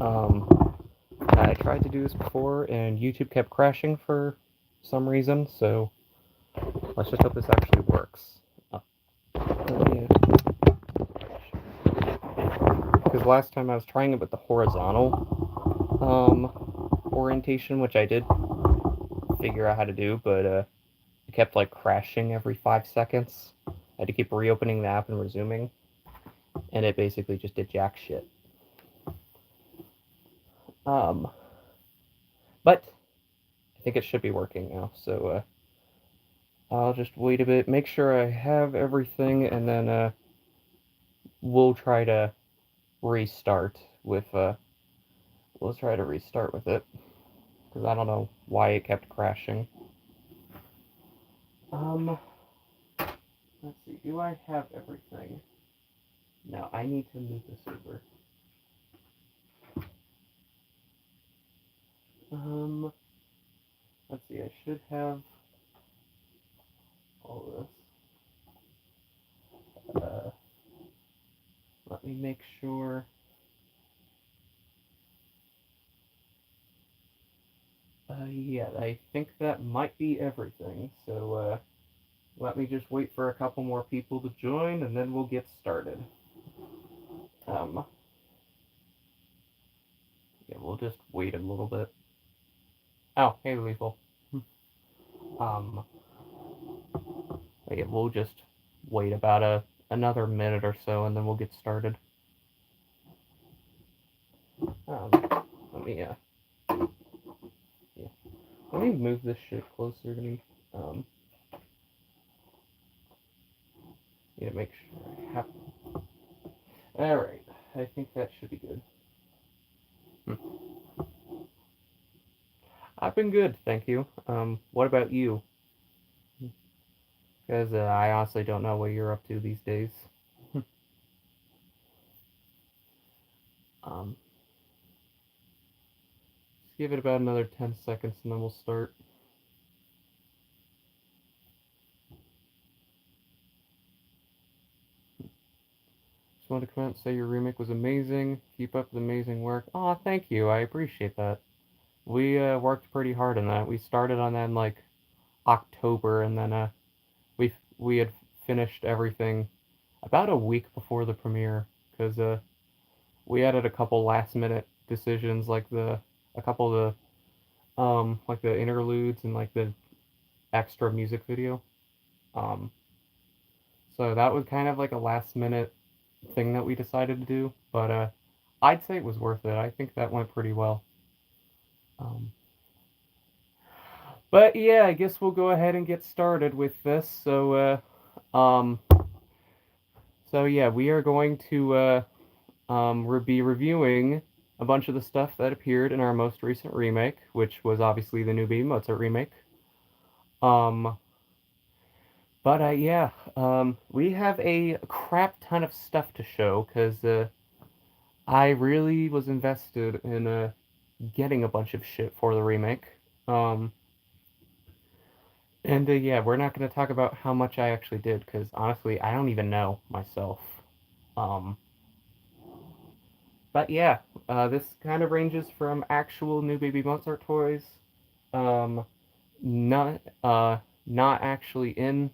I tried to do this before, and YouTube kept crashing for some reason, so let's just hope this actually works. Yeah. Because last time I was trying it with the horizontal orientation, which I did figure out how to do, but it kept like crashing every 5 seconds. I had to keep reopening the app and resuming, and it basically just did jack shit. Um, but I think it should be working now, so I'll just wait a bit, make sure I have everything, and then we'll try to restart with we'll try to restart with it because I don't know why it kept crashing. Um, let's see. Do I have everything? No, I need to move this over. Um, let's see. I should have all this. Let me make sure. Yeah, I think that might be everything. So, let me just wait for a couple more people to join, and then we'll get started. Um, yeah, we'll just wait a little bit. Oh, hey, Lethal. Um, yeah, we'll just wait about another minute or so, and then we'll get started. Um, let me yeah, let me move this shit closer to me. Um, yeah, make sure I have. All right, I think that should be good. I've been good, thank you. What about you? Because I honestly don't know what you're up to these days. Um, just give it about another 10 seconds and then we'll start. Just wanted to come out and say your remake was amazing. Keep up the amazing work. Aw, thank you. I appreciate that. We worked pretty hard on that. We started on that in like October, and then we had finished everything about a week before the premiere because we added a couple last minute decisions like a couple of the like the interludes and like the extra music video. Um, so that was kind of like a last minute thing that we decided to do, but I'd say it was worth it. I think that went pretty well. Um, but yeah, I guess we'll go ahead and get started with this. Um, so yeah, we are going to be reviewing a bunch of the stuff that appeared in our most recent remake, which was obviously the new Mozart remake. Um, but yeah, we have a crap ton of stuff to show because I really was invested in getting a bunch of shit for the remake. Um, and yeah, we're not going to talk about how much I actually did because honestly, I don't even know myself. Um, but yeah, this kind of ranges from actual new Baby Mozart toys, um, not not actually in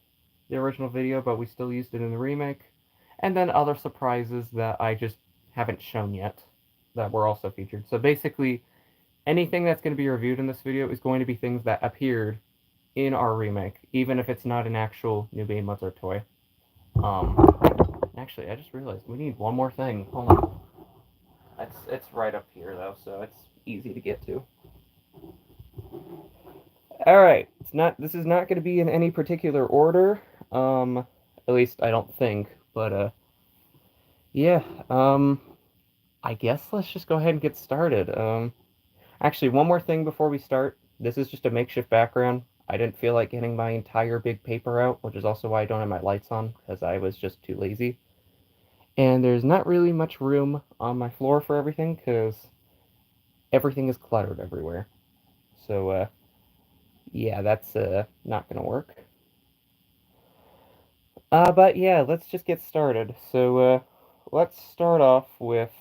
the original video, but we still used it in the remake, and then other surprises that I just haven't shown yet that were also featured. So basically, anything that's going to be reviewed in this video is going to be things that appeared in our remake, even if it's not an actual new Baby Mozart toy. Actually, I just realized we need one more thing. Hold on. It's right up here though, so it's easy to get to. All right, it's not. This is not going to be in any particular order. At least I don't think. But yeah. I guess let's just go ahead and get started. Actually, one more thing before we start. This is just a makeshift background. I didn't feel like getting my entire big paper out, which is also why I don't have my lights on because I was just too lazy. And there's not really much room on my floor for everything because everything is cluttered everywhere. So yeah, that's not gonna work. But yeah, let's just get started. So let's start off with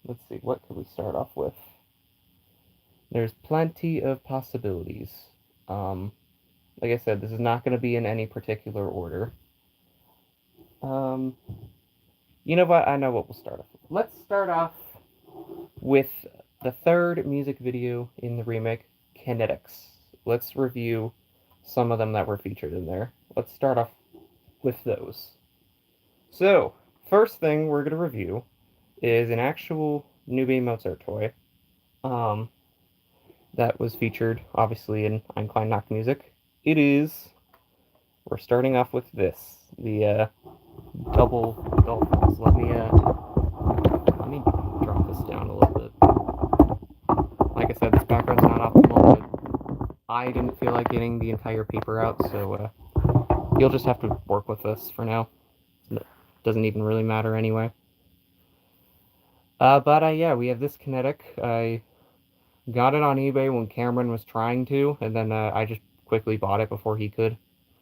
let's see, what could we start off with? There's plenty of possibilities. Um, like I said, this is not going to be in any particular order. Um, you know what? I know what we'll start off with. Let's start off with the third music video in the remake, Kinetics. Let's review some of them that were featured in there. Let's start off with those. So, first thing we're going to review is an actual newbie Mozart toy that was featured, obviously, in Ein Klein Nacht Music. It is, we're starting off with this, the double dolphins. Let me drop this down a little bit. Like I said, this background's not optimal, but I didn't feel like getting the entire paper out, so you'll just have to work with this for now. It doesn't even really matter anyway. Yeah, we have this Kinetic. I got it on eBay when Cameron was trying to, and then I just quickly bought it before he could.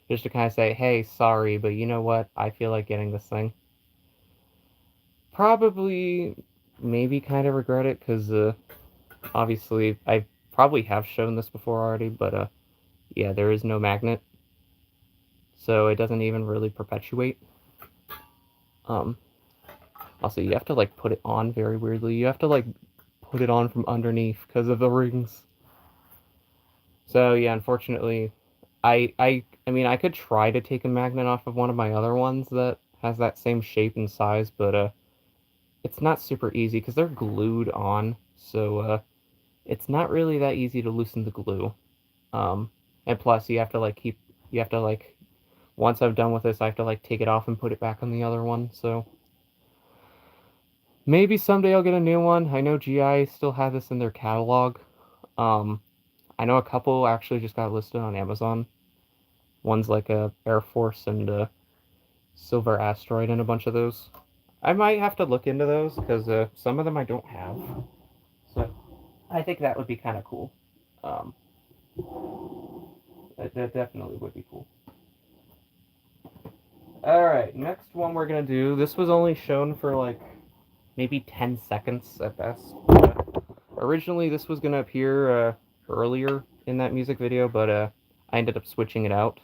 Just to kind of say, hey, sorry, but you know what? I feel like getting this thing. Probably, maybe kind of regret it, because obviously I probably have shown this before already, but yeah, there is no magnet. So it doesn't even really perpetuate. Also, you have to, like, put it on very weirdly. You have to, like, put it on from underneath because of the rings. So, yeah, unfortunately, I mean, I could try to take a magnet off of one of my other ones that has that same shape and size, but it's not super easy because they're glued on, so it's not really that easy to loosen the glue. And plus, you have to, like, once I'm done with this, I have to, like, take it off and put it back on the other one, so maybe someday I'll get a new one. I know GI still have this in their catalog. I know a couple actually just got listed on Amazon. One's like a Air Force and a Silver Asteroid and a bunch of those. I might have to look into those because some of them I don't have. So I think that would be kind of cool. Um, that definitely would be cool. Alright, next one we're going to do. This was only shown for like maybe 10 seconds at best. Originally, this was going to appear earlier in that music video, but I ended up switching it out.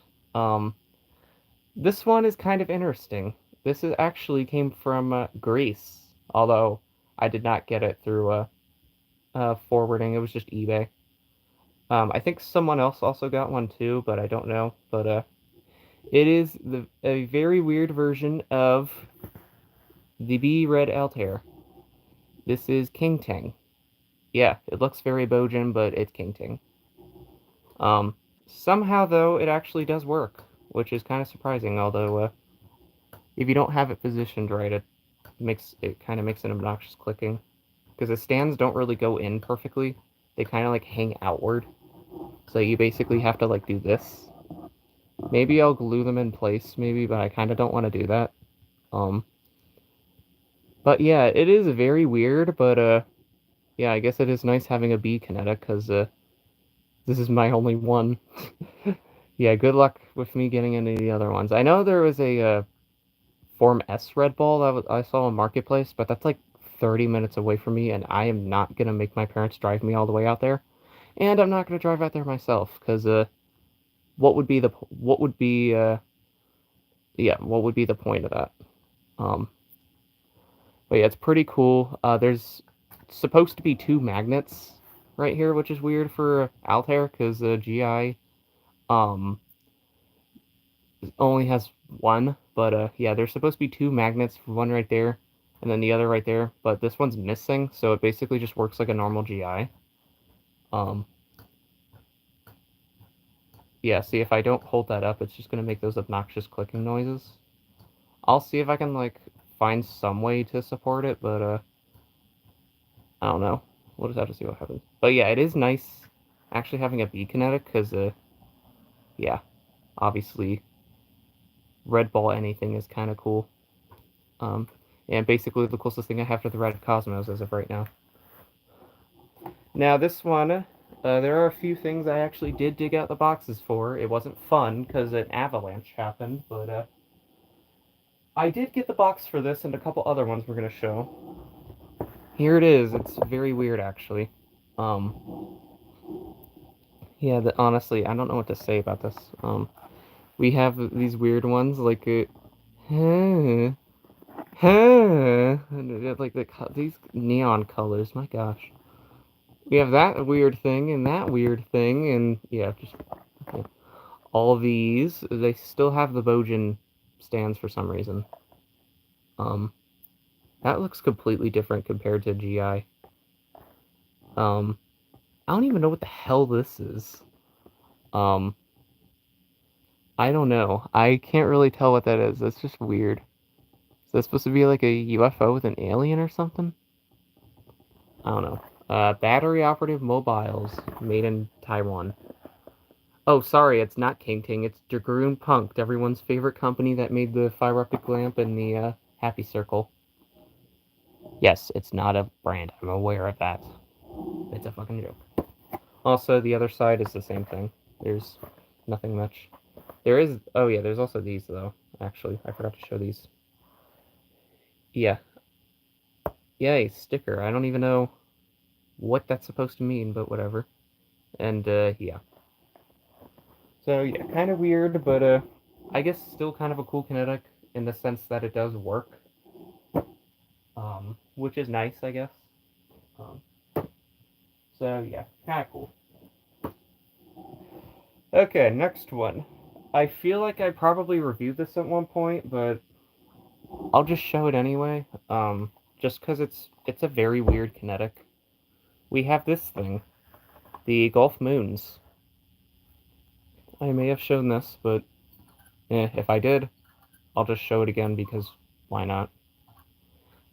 This one is kind of interesting. This is actually came from Greece, although I did not get it through forwarding. It was just eBay. I think someone else also got one too, but I don't know. But it is a very weird version of the B Red Altair. This is King Ting. Yeah, it looks very Bojin, but it's King Ting. Somehow, though, it actually does work, which is kind of surprising, although if you don't have it positioned right, it kind of makes an obnoxious clicking. Because the stands don't really go in perfectly. They kind of, like, hang outward. So you basically have to, like, do this. Maybe I'll glue them in place, maybe, but I kind of don't want to do that. But yeah, it is very weird, but yeah, I guess it is nice having a B Kinetic, because this is my only one. Yeah, good luck with me getting into the other ones. I know there was a Form S Red Ball that I saw on Marketplace, but that's like 30 minutes away from me, and I am not going to make my parents drive me all the way out there. And I'm not going to drive out there myself, because what would be the point of that? But yeah, it's pretty cool. There's supposed to be two magnets right here, which is weird for Altair, because GI only has one. But yeah, there's supposed to be two magnets, one right there, and then the other right there. But this one's missing, so it basically just works like a normal GI. Yeah, see, if I don't hold that up, it's just going to make those obnoxious clicking noises. I'll see if I can, like, find some way to support it, but I don't know. We'll just have to see what happens. But yeah, it is nice actually having a B Kinetic, because, yeah, obviously, Red Ball anything is kind of cool. And basically the closest thing I have to the Red Cosmos as of right now. Now, this one, there are a few things I actually did dig out the boxes for. It wasn't fun, because an avalanche happened, but, I did get the box for this and a couple other ones we're going to show. Here it is. It's very weird, actually. Um, yeah, honestly, I don't know what to say about this. We have these weird ones, like, huh, like these neon colors, my gosh. We have that weird thing and that weird thing, and yeah, just yeah. All these. They still have the Bojin stands for some reason. Um, that looks completely different compared to GI. Um, I don't even know what the hell this is. Um, I don't know. I can't really tell what that is. That's just weird. Is that supposed to be like a UFO with an alien or something? I don't know. Battery operative mobiles made in Taiwan. Oh, sorry, it's not Ting. It's Dragoon Punked, everyone's favorite company that made the fiber optic lamp and the Happy Circle. Yes, it's not a brand. I'm aware of that. It's a fucking joke. Also, the other side is the same thing. There's nothing much. There is. Oh yeah, there's also these though. Actually, I forgot to show these. Yeah. Yay, sticker. I don't even know what that's supposed to mean, but whatever. And yeah. So yeah, kind of weird, but I guess still kind of a cool kinetic in the sense that it does work. Which is nice, I guess. Um, so yeah, kind of cool. Okay, next one. I feel like I probably reviewed this at one point, but I'll just show it anyway. Just because it's a very weird kinetic. We have this thing, the Gulf Moons. I may have shown this, but if I did, I'll just show it again because why not?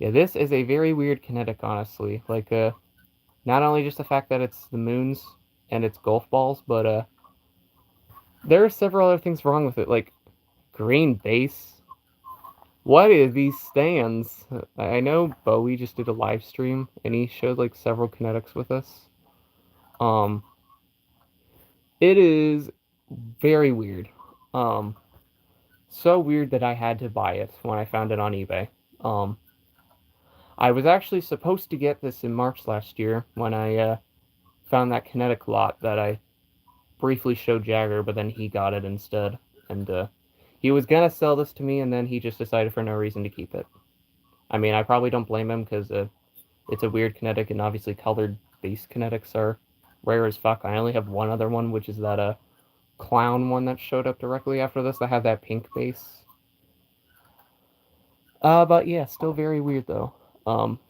Yeah, this is a very weird kinetic, honestly. Like, not only just the fact that it's the moons and it's golf balls, but there are several other things wrong with it, like green base. What is these stands? I know Bowie just did a live stream and he showed like several kinetics with us. Um, it is very weird. Um, so weird that I had to buy it when I found it on eBay. Um, I was actually supposed to get this in March last year when I found that kinetic lot that I briefly showed Jagger, but then he got it instead. And he was gonna sell this to me, and then he just decided for no reason to keep it. I mean, I probably don't blame him because it's a weird kinetic, and obviously colored base kinetics are rare as fuck. I only have one other one, which is that clown one that showed up directly after this that had that pink base. But yeah, still very weird though. Um,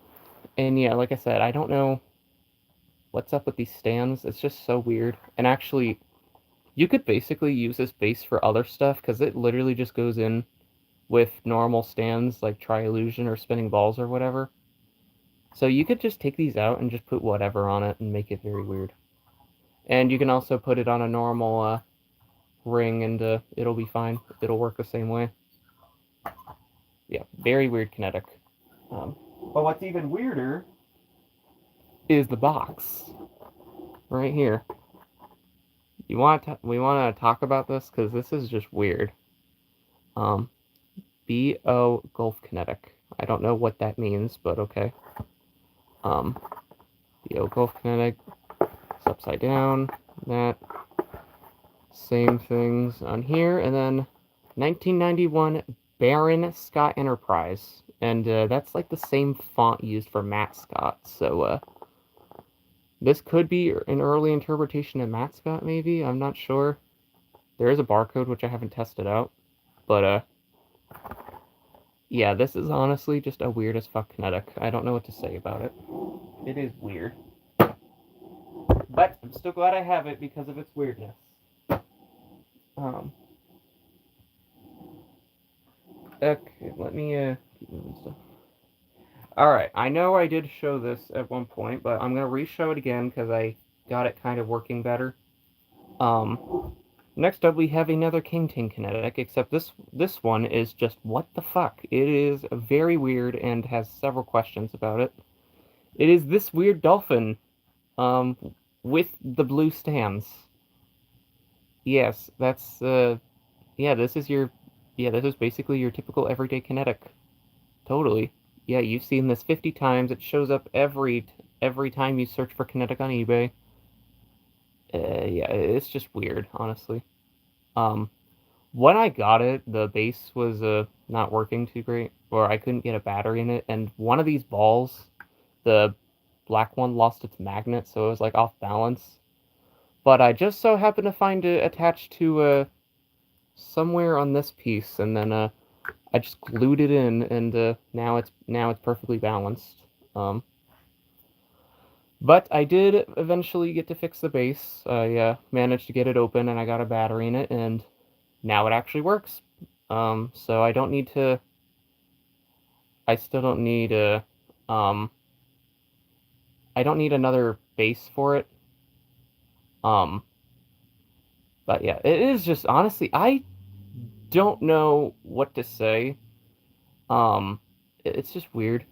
and yeah, like I said, I don't know what's up with these stands. It's just so weird. And actually, you could basically use this base for other stuff because it literally just goes in with normal stands like Tri-Illusion or Spinning Balls or whatever. So you could just take these out and just put whatever on it and make it very weird. And you can also put it on a normal ring and it'll be fine. It'll work the same way. Yeah, very weird kinetic. But what's even weirder is the box right here. We want to talk about this because this is just weird. Um, BO Gulf Kinetic. I don't know what that means, but okay. BO Gulf Kinetic. It's upside down. That. Same things on here. And then 1991 Baron Scott Enterprise. And that's like the same font used for Matt Scott. So this could be an early interpretation of Matt Scott, maybe. I'm not sure. There is a barcode, which I haven't tested out. But yeah, this is honestly just a weird as fuck kinetic. I don't know what to say about it. It is weird. But I'm still glad I have it because of its weirdness. Um, okay, let me keep moving stuff. Alright, I know I did show this at one point, but I'm going to re-show it again because I got it kind of working better. Next up we have another Ting kinetic, except this one is just what the fuck. It is very weird and has several questions about it. It is this weird dolphin, with the blue stands. Yes, that's, yeah, this is basically your typical everyday kinetic. Totally. Yeah, you've seen this 50 times. It shows up every time you search for Kinetic on eBay. Yeah, it's just weird, honestly. Um, when I got it, the base was not working too great, or I couldn't get a battery in it, and one of these balls, the black one, lost its magnet, so it was like off balance. But I just so happened to find it attached to somewhere on this piece, and then I just glued it in, and now it's perfectly balanced. Um, but I did eventually get to fix the base. I managed to get it open, and I got a battery in it, and now it actually works. So I don't need to. I still don't need a. Um, I don't need another base for it. Um, but yeah, it is just honestly, I don't know what to say. Um, it's just weird.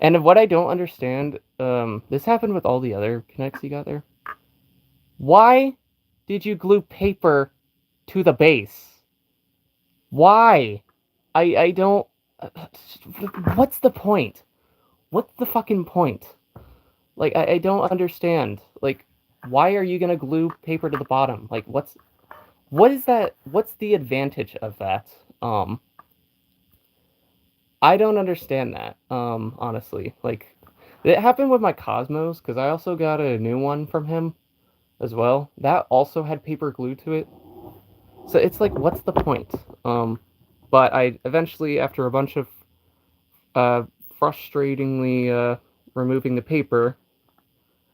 And what I don't understand, this happened with all the other Kinects you got there. Why did you glue paper to the base? Why? I don't. What's the point? What's the fucking point? Like I don't understand. Like, why are you gonna glue paper to the bottom? Like, what is that? What's the advantage of that? Um, I don't understand that. Honestly, like, it happened with my Cosmos because I also got a new one from him as well. That also had paper glued to it. So it's like, what's the point? But I eventually, after a bunch of uh, frustratingly removing the paper,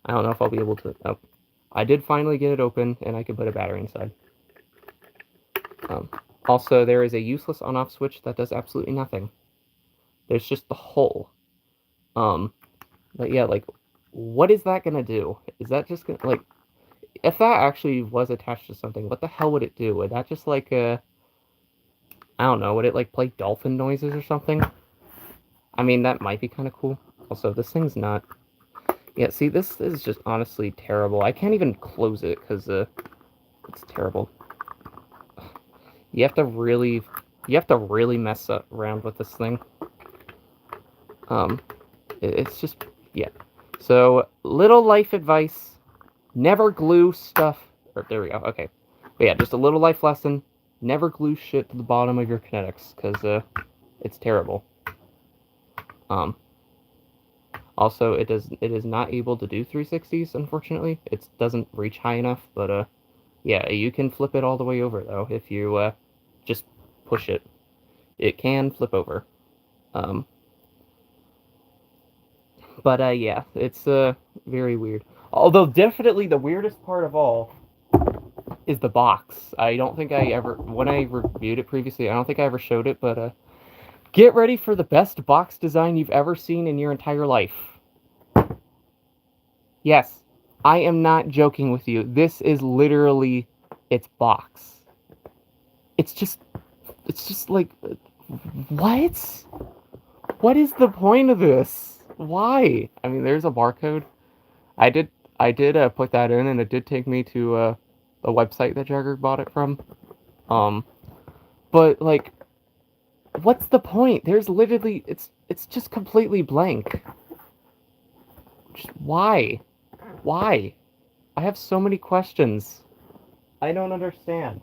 I don't know if I'll be able to. Oh, I did finally get it open, and I could put a battery inside. Um, Also, there is a useless on-off switch that does absolutely nothing. There's just the hole. Um, but yeah, like, what is that gonna do? Is that just gonna, like, if that actually was attached to something, what the hell would it do? Would that just, like, I don't know, would it, like, play dolphin noises or something? I mean, that might be kind of cool. Also, this thing's not... Yeah, see, this is just honestly terrible. I can't even close it, because, it's terrible. You have to really... You have to really mess around with this thing. It's just... Yeah. So, little life advice. Never glue stuff... Or, there we go, okay. But yeah, just a little life lesson. Never glue shit to the bottom of your kinetics, because, it's terrible. Also, it is not able to do 360s, unfortunately. It doesn't reach high enough, but, yeah, you can flip it all the way over, though, if you, just push it. It can flip over. Um, but, yeah, it's, very weird. Although, definitely the weirdest part of all is the box. I don't think I ever, when I reviewed it previously, I don't think I ever showed it, but, get ready for the best box design you've ever seen in your entire life. Yes, I am not joking with you. This is literally its box. It's just like, what? What is the point of this? Why? I mean, there's a barcode. I did, put that in, and it did take me to, the website that Jagger bought it from. Um, but, like, what's the point? There's literally, it's just completely blank. Just why? Why? I have so many questions. I don't understand.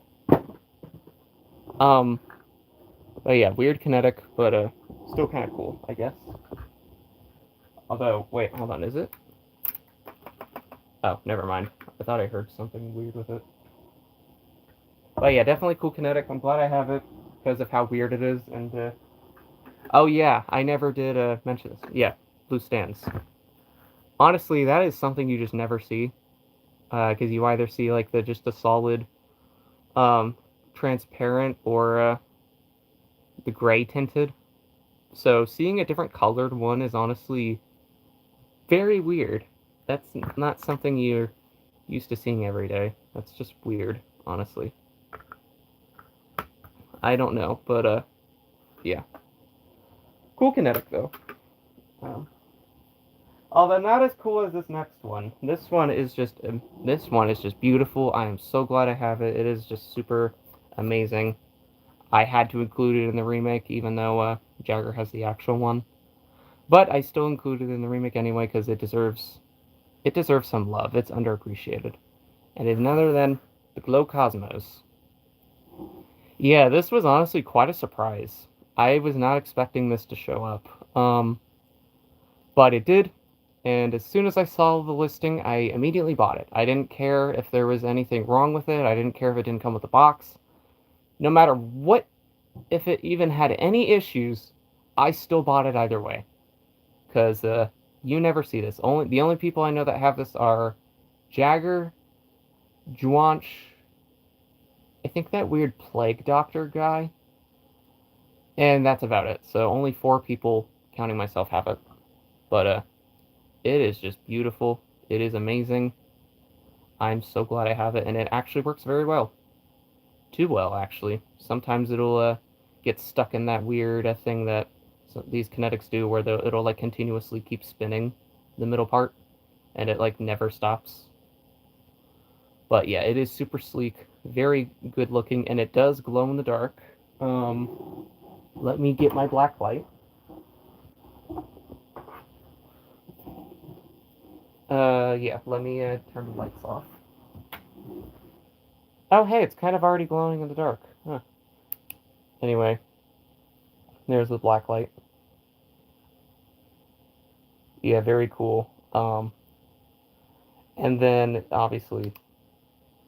But yeah, weird kinetic, but still kind of cool, I guess. Although, wait, hold on, is it? Oh, never mind. I thought I heard something weird with it. But yeah, definitely cool kinetic. I'm glad I have it because of how weird it is. And oh yeah, I never did mention this. Yeah, blue stands. Honestly, that is something you just never see. Because you either see like just the solid, um, transparent or the gray tinted. So seeing a different colored one is honestly very weird. That's not something you're used to seeing every day. That's just weird, honestly. I don't know, but yeah. Cool kinetic though. Um, Although not as cool as this next one. This one is just beautiful. I am so glad I have it. It is just super amazing. I had to include it in the remake, even though Jagger has the actual one. But I still included it in the remake anyway because it deserves some love. It's underappreciated. And it's none other than the Glow Cosmos. Yeah, this was honestly quite a surprise. I was not expecting this to show up. But it did, and as soon as I saw the listing, I immediately bought it. I didn't care if there was anything wrong with it. I didn't care if it didn't come with a box. No matter what, if it even had any issues, I still bought it either way. Because you never see this. The only people I know that have this are Jagger, Juanch, I think that weird plague doctor guy, and that's about it. So only 4 people, counting myself, have it. But it is just beautiful. It is amazing. I'm so glad I have it, and it actually works very well. Too well, actually. Sometimes it'll get stuck in that weird thing that these kinetics do, where it'll like continuously keep spinning the middle part, and it like never stops. But yeah, it is super sleek, very good looking, and it does glow in the dark. Let me get my black light. Yeah, let me turn the lights off. Oh, hey, it's kind of already glowing in the dark. Huh. Anyway, there's the black light. Yeah, very cool. And then, obviously,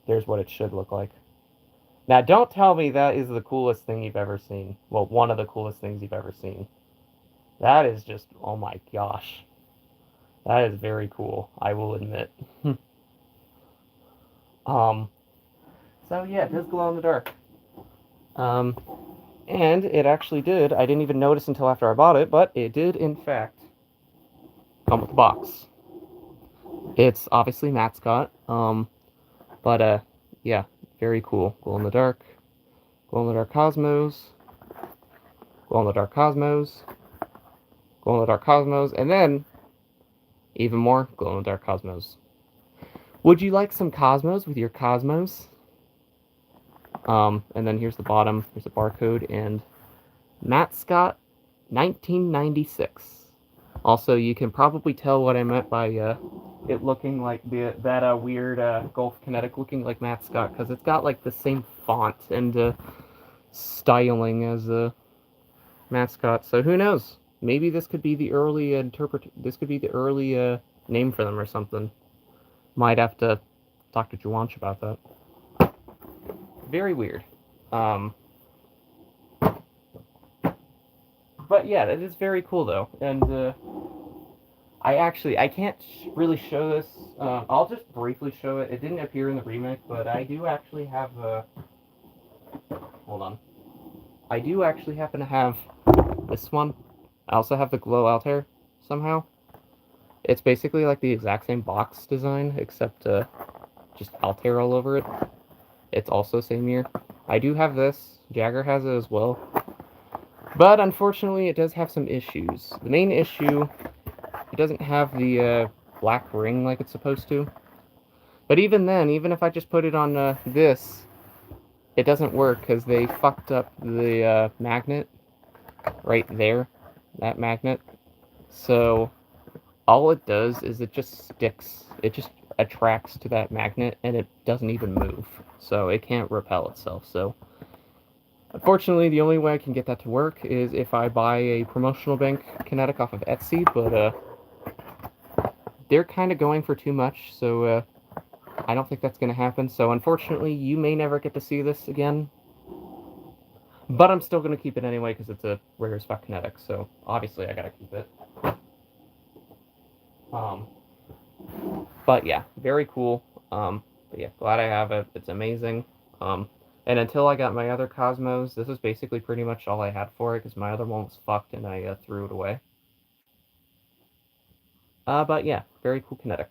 there's what it should look like. Now, don't tell me that is the coolest thing you've ever seen. Well, one of the coolest things you've ever seen. That is just, oh my gosh. That is very cool, I will admit. um, so yeah, it does glow in the dark. Um, and it actually did. I didn't even notice until after I bought it, but it did, in fact, come with a box. It's obviously mascot. But yeah, very cool. Glow in the dark. Glow in the dark cosmos. Glow in the dark cosmos. Glow in the dark cosmos, and then even more glow in the dark cosmos. Would you like some cosmos with your cosmos? And then here's the bottom. Here's a barcode and Matt Scott, 1996. Also, you can probably tell what I meant by it looking like that weird Golf Kinetic looking like Matt Scott, because it's got like the same font and styling as Matt Scott. So who knows? Maybe this could be the early This could be the early name for them or something. Might have to talk to Juanch about that. Very weird. But yeah, it is very cool though, and I can't really show this. I'll just briefly show it. It didn't appear in the remake, but I do actually have hold on. I do actually happen to have this one. I also have the Glow Altair somehow. It's basically like the exact same box design, except just Altair all over it. It's also same year. I do have this. Jagger has it as well. But unfortunately, it does have some issues. The main issue, it doesn't have the black ring like it's supposed to. But even then, even if I just put it on this, it doesn't work because they fucked up the magnet right there, that magnet. So all it does is it just sticks, it just attracts to that magnet and it doesn't even move. So it can't repel itself. So unfortunately, the only way I can get that to work is if I buy a promotional bank Kinetic off of Etsy, but they're kind of going for too much, so I don't think that's going to happen. So unfortunately, you may never get to see this again. But I'm still going to keep it anyway because it's a rare as fuck Kinetic, so obviously I got to keep it. But yeah, very cool. But yeah, glad I have it. It's amazing. And until I got my other Cosmos, this is basically pretty much all I had for it because my other one was fucked and I threw it away. But yeah, very cool Kinetic.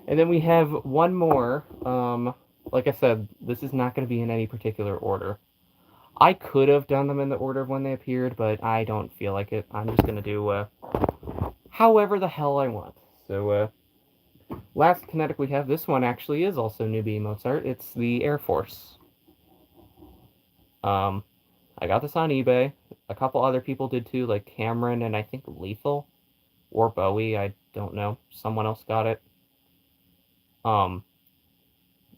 And then we have one more. Like I said, this is not going to be in any particular order. I could have done them in the order of when they appeared, but I don't feel like it. I'm just going to do however the hell I want. So, last Kinetic we have, this one actually is also newbie Mozart. It's the Air Force. I got this on eBay. A couple other people did too, like Cameron and I think Lethal or Bowie. I don't know. Someone else got it. Um,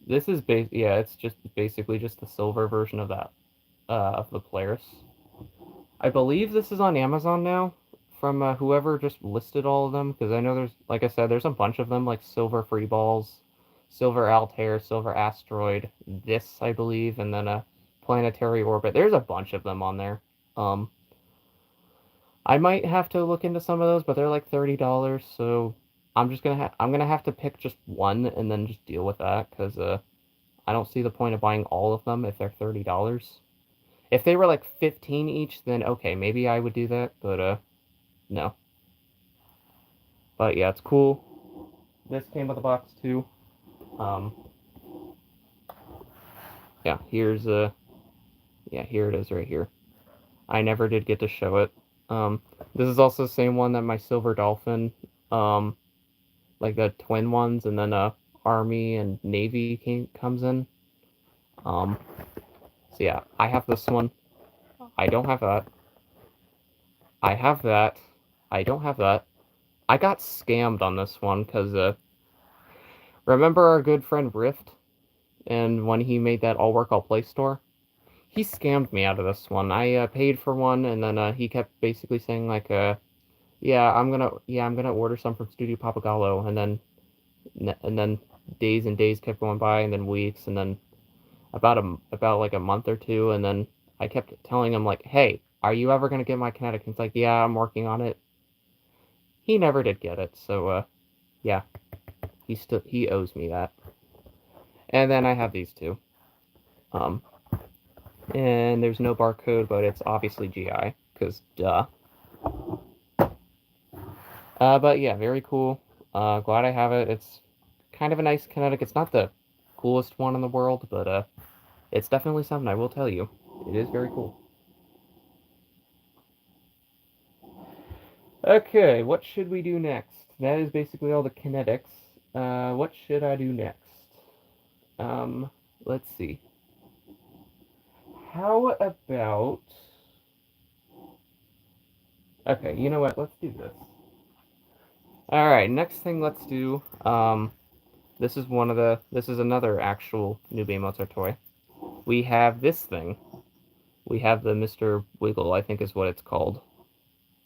this is yeah, it's just basically just the silver version of that of the Polaris. I believe this is on Amazon now from whoever just listed all of them because I know there's like I said there's a bunch of them like Silver Free Balls, Silver Altair, Silver Asteroid, this I believe, and then a Planetary Orbit. There's a bunch of them on there. Um, I might have to look into some of those, but they're like $30, so I'm gonna have to pick just one and then just deal with that because I don't see the point of buying all of them if they're $30. If they were like 15 each, then okay, maybe I would do that, but no. But yeah, it's cool. This came with a box too. Um, yeah, yeah, here it is right here. I never did get to show it. This is also the same one that my Silver Dolphin, um, like the twin ones, and then Army and Navy comes in. Um, so yeah, I have this one. I don't have that. I have that. I don't have that. I got scammed on this one because remember our good friend Rift, and when he made that all work all play store, he scammed me out of this one. I paid for one, and then he kept basically saying like, yeah, I'm gonna order some from Studio Papagallo, and then days and days kept going by, and then weeks, and then about like a month or two, and then I kept telling him like, hey, are you ever gonna get my Kinetic? He's like, yeah, I'm working on it. He never did get it, so yeah, he owes me that. And then I have these two. Um, and there's no barcode, but it's obviously GI, because duh. But yeah, very cool. Glad I have it. It's kind of a nice Kinetic. It's not the coolest one in the world, but it's definitely something I will tell you. It is very cool. Okay, what should we do next? That is basically all the kinetics. What should I do next? Um, let's see. How about... Okay, you know what? Let's do this. All right, next thing let's do. This is another actual Newbie Mozart toy. We have this thing. We have the Mr. Wiggle, I think is what it's called.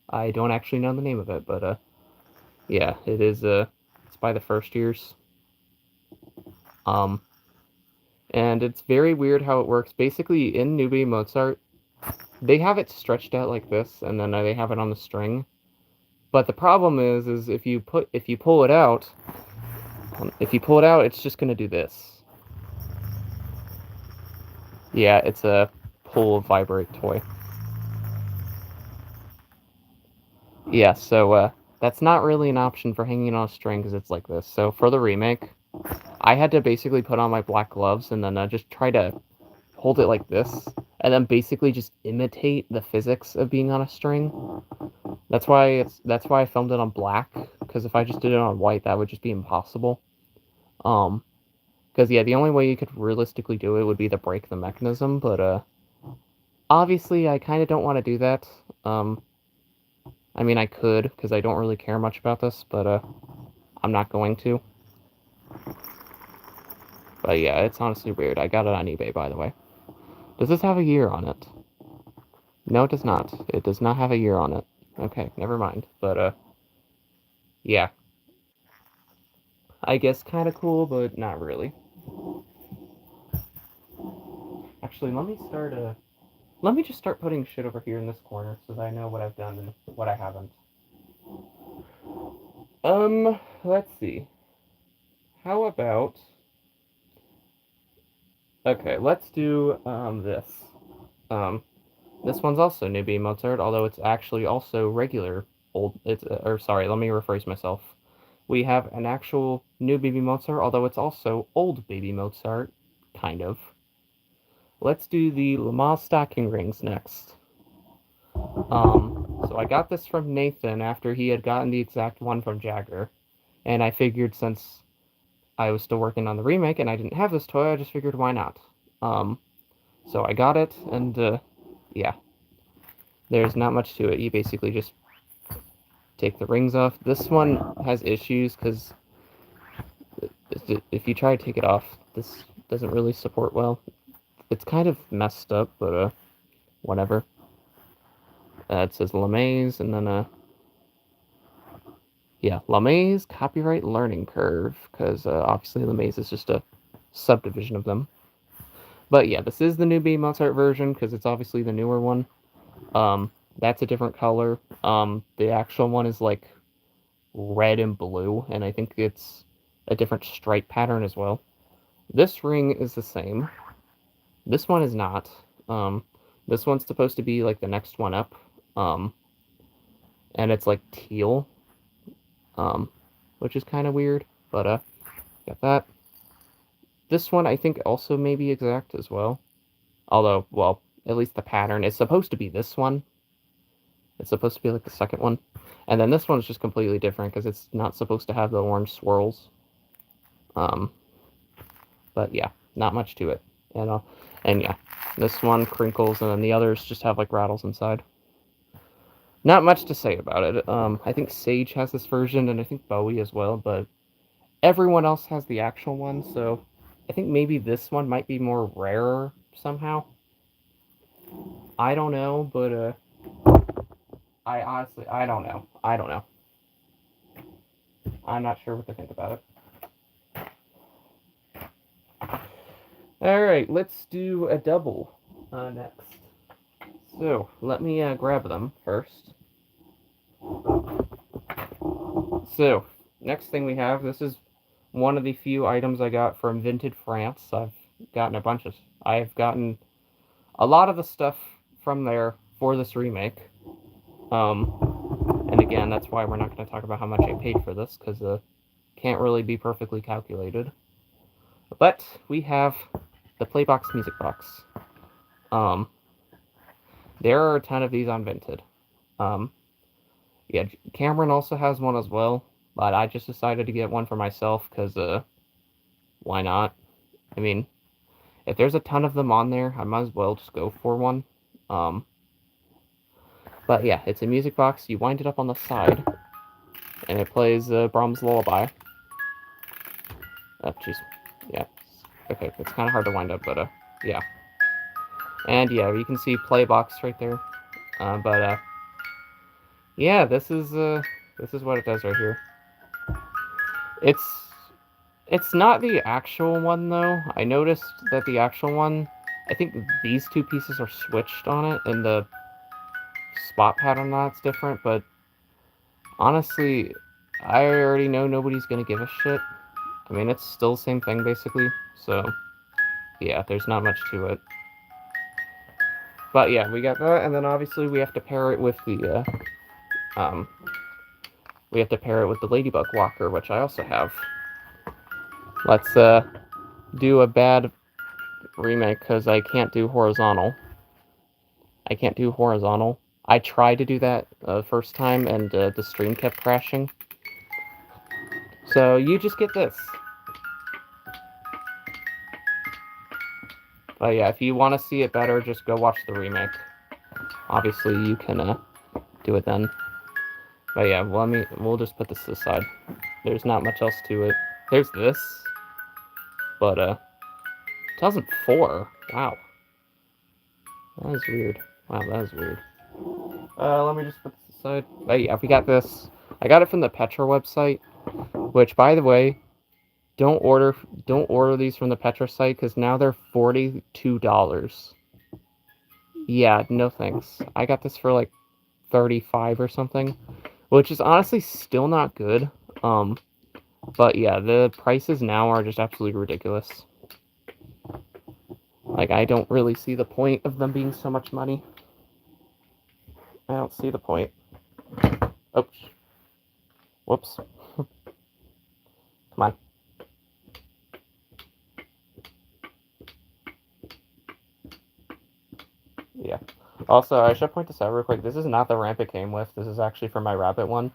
I don't actually know the name of it, but yeah, it is it's by the First Years. Um, and it's very weird how it works. Basically, in Newbie Mozart, they have it stretched out like this, and then they have it on the string. But the problem is if you pull it out, it's just gonna do this. Yeah, it's a pull vibrate toy. Yeah, so that's not really an option for hanging on a string because it's like this. So for the remake, I had to basically put on my black gloves and then just try to hold it like this, and then basically just imitate the physics of being on a string. That's why I filmed it on black, because if I just did it on white, that would just be impossible. Um, because yeah, the only way you could realistically do it would be to break the mechanism, but obviously I kind of don't want to do that. I mean I could because I don't really care much about this, but I'm not going to. But yeah, it's honestly weird. I got it on eBay, by the way. Does this have a year on it? No, it does not. It does not have a year on it. Okay, never mind. But yeah, I guess kind of cool, but not really. Actually, let me just start putting shit over here in this corner so that I know what I've done and what I haven't. Let's see. How about... Okay, let's do, this. Um, this one's also Newbie Mozart, although it's actually also regular old... It's, or sorry, let me rephrase myself. We have an actual new Baby Mozart, although it's also old Baby Mozart, kind of. Let's do the Lamaze stocking rings next. So I got this from Nathan after he had gotten the exact one from Jagger, and I figured since I was still working on the remake and I didn't have this toy, I just figured why not. Um, so I got it, and yeah, there's not much to it. You basically just take the rings off. This one has issues because if you try to take it off, this doesn't really support well. It's kind of messed up, but whatever. It says LeMays, and then yeah, LeMays copyright learning curve, because obviously LeMays is just a subdivision of them. But yeah, this is the newbie Mozart version because it's obviously the newer one. That's a different color. The actual one is like red and blue, and I think it's a different stripe pattern as well. This ring is the same. This one is not. Um, this one's supposed to be like the next one up. And it's like teal. Which is kind of weird, but got that. This one I think also may be exact as well. Although, well, at least the pattern is supposed to be this one. It's supposed to be like the second one. And then this one's just completely different because it's not supposed to have the orange swirls. But yeah, not much to it. And yeah, this one crinkles, and then the others just have like rattles inside. Not much to say about it. I think Sage has this version, and I think Bowie as well, but everyone else has the actual one, so I think maybe this one might be more rarer somehow. I don't know, but I honestly, I don't know. I don't know. I'm not sure what to think about it. All right, let's do a double next. So let me grab them first. So next thing we have, this is one of the few items I got from Vinted France. I've gotten a lot of the stuff from there for this remake. And again, that's why we're not going to talk about how much I paid for this, because can't really be perfectly calculated. But we have the Playbox music box. There are a ton of these on Vinted. Yeah, Cameron also has one as well, but I just decided to get one for myself because why not? I mean, if there's a ton of them on there, I might as well just go for one. But yeah, it's a music box. You wind it up on the side, and it plays Brahms' Lullaby. Oh, jeez. Yeah. Okay, it's kind of hard to wind up, but yeah. And yeah, you can see Playbox right there. But yeah, this is what it does right here. It's it's not the actual one though. I noticed that the actual one, I think these two pieces are switched on it, and the spot pattern on it's different. But honestly, I already know nobody's gonna give a shit. I mean, it's still the same thing basically. So yeah, there's not much to it. But yeah, we got that, and then obviously we have to pair it with the we have to pair it with the Ladybug Walker, which I also have. Let's do a bad remake because I can't do horizontal. I can't do horizontal. I tried to do that the first time, and the stream kept crashing. So you just get this. But yeah, if you want to see it better, just go watch the remake. Obviously, you can do it then. But yeah, we'll just put this aside. There's not much else to it. There's this, but 2004. Wow, that is weird. Wow, that is weird. Let me just put this aside. But yeah, we got this. I got it from the Petra website, which, by the way, don't order these from the Petra site because now they're $42. Yeah, no thanks. I got this for like 35 or something, which is honestly still not good. But yeah, the prices now are just absolutely ridiculous. Like, I don't really see the point of them being so much money. I don't see the point. Oops. Whoops. Come on. Yeah. Also, I should point this out real quick. This is not the ramp it came with. This is actually for my rabbit one.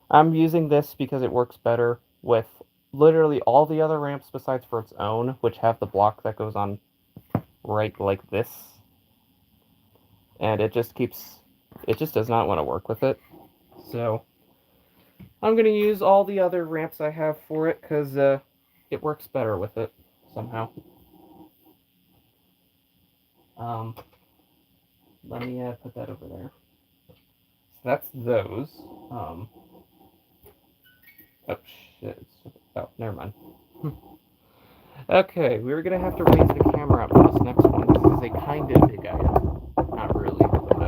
I'm using this because it works better with literally all the other ramps besides for its own, which have the block that goes on right like this. and it just does not want to work with it. So I'm going to use all the other ramps I have for it, because it works better with it, somehow. Let me put that over there. So that's those. Oh, shit. Oh, never mind. Okay, we're going to have to raise the camera up for this next one. This is a kind of big item. Not really, but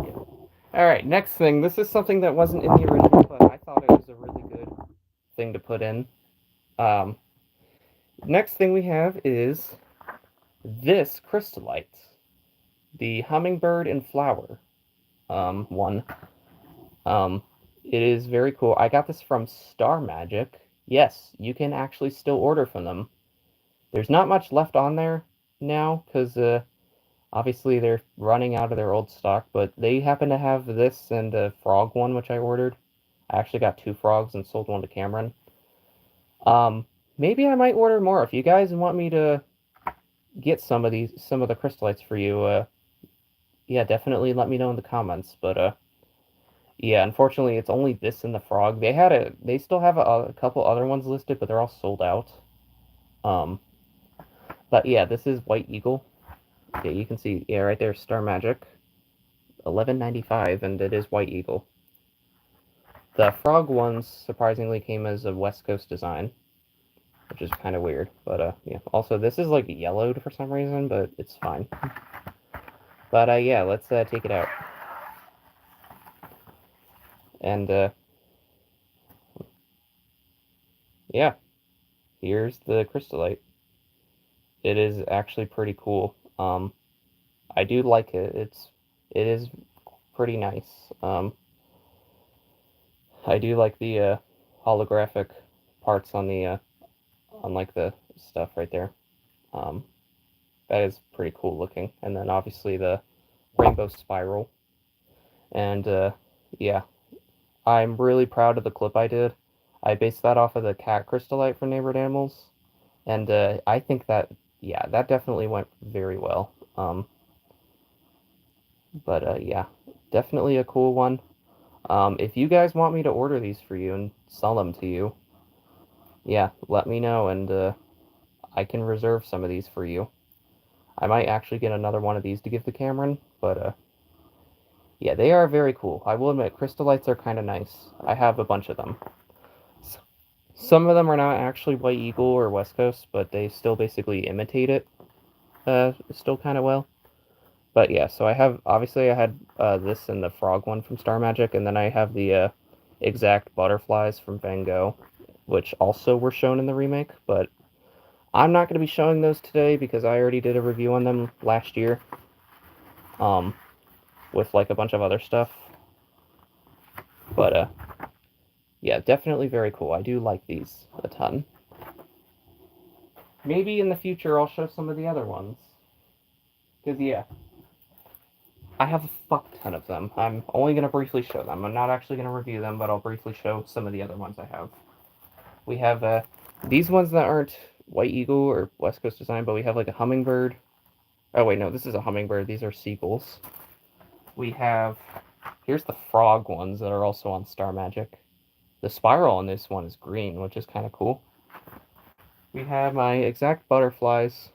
yeah. Alright, next thing. This is something that wasn't in the original, but I thought it was a really good thing to put in. Next thing we have is this Crystallite. The hummingbird and flower one. It is very cool. I got this from Star Magic. Yes, you can actually still order from them. There's not much left on there now, because obviously they're running out of their old stock, but they happen to have this and a frog one, which I ordered. I actually got 2 frogs and sold one to Cameron. Maybe I might order more. If you guys want me to get some of the Crystallites for you, yeah, definitely let me know in the comments. But yeah, unfortunately, it's only this and the frog. They still have a couple other ones listed, but they're all sold out. But yeah, this is White Eagle. Yeah, you can see, yeah, right there, Star Magic, $11.95, and it is White Eagle. The frog ones surprisingly came as a West Coast design, which is kind of weird. But yeah. Also, this is like yellowed for some reason, but it's fine. But yeah, let's take it out. And yeah, here's the Crystallite. It is actually pretty cool. I do like it. It is pretty nice. I do like the holographic parts on the on like the stuff right there. That is pretty cool looking. And then obviously the rainbow spiral. And yeah, I'm really proud of the clip I did. I based that off of the cat Crystallite from Neighborhood Animals, and I think that, yeah, that definitely went very well. But yeah, definitely a cool one. If you guys want me to order these for you and sell them to you, yeah, let me know, and I can reserve some of these for you. I might actually get another one of these to give to Cameron, but yeah, they are very cool. I will admit, Crystallites are kind of nice. I have a bunch of them. Some of them are not actually White Eagle or West Coast, but they still basically imitate it still kind of well. But yeah, so obviously I had this and the frog one from Star Magic, and then I have the exact butterflies from Van Gogh, which also were shown in the remake, but I'm not going to be showing those today because I already did a review on them last year, with like a bunch of other stuff. But yeah, definitely very cool. I do like these a ton. Maybe in the future I'll show some of the other ones. Because, yeah, I have a fuck ton of them. I'm only going to briefly show them. I'm not actually going to review them, but I'll briefly show some of the other ones I have. We have these ones that aren't White Eagle or West Coast design, but we have like a hummingbird. Oh, wait, no, this is a hummingbird. These are seagulls. We have... Here's the frog ones that are also on Star Magic. The spiral on this one is green, which is kind of cool. We have my exact butterflies.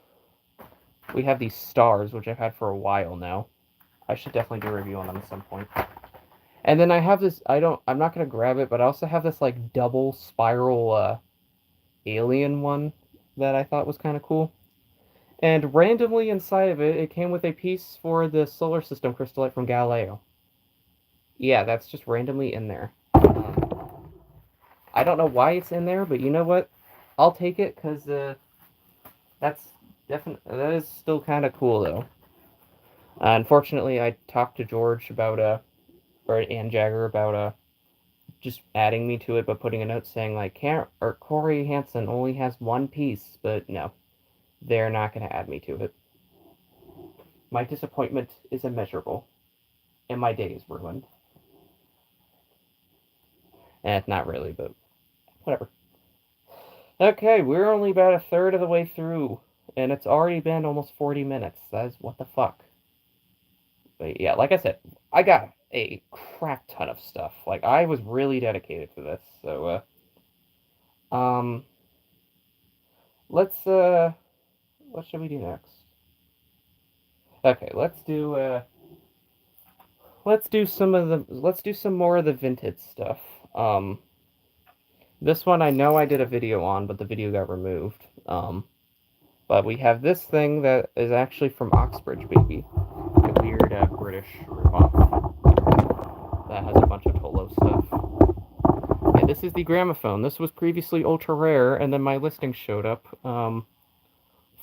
We have these stars, which I've had for a while now. I should definitely do a review on them at some point. And then I have this, I'm not going to grab it, but I also have this like double spiral alien one that I thought was kind of cool. And randomly inside of it, it came with a piece for the solar system Crystallite from Galileo. Yeah, that's just randomly in there. I don't know why it's in there, but you know what? I'll take it, because that is still kind of cool, though. Unfortunately, I talked to George about, and Jagger about, just adding me to it, but putting a note saying, like, Corey Hansen only has one piece, but no. They're not going to add me to it. My disappointment is immeasurable, and my day is ruined. Not really, but whatever. Okay, we're only about a third of the way through, and it's already been almost 40 minutes. That is what the fuck. But yeah, like I said, I got a crap ton of stuff. Like I was really dedicated to this. So um let's what should we do next? Okay, let's do some more of the vintage stuff. Um this one I know I did a video on, but the video got removed. But we have this thing that is actually from Oxbridge Baby, a weird British ripoff that has a bunch of Tolo stuff. Yeah, this is the Gramophone. This was previously ultra rare, and then my listing showed up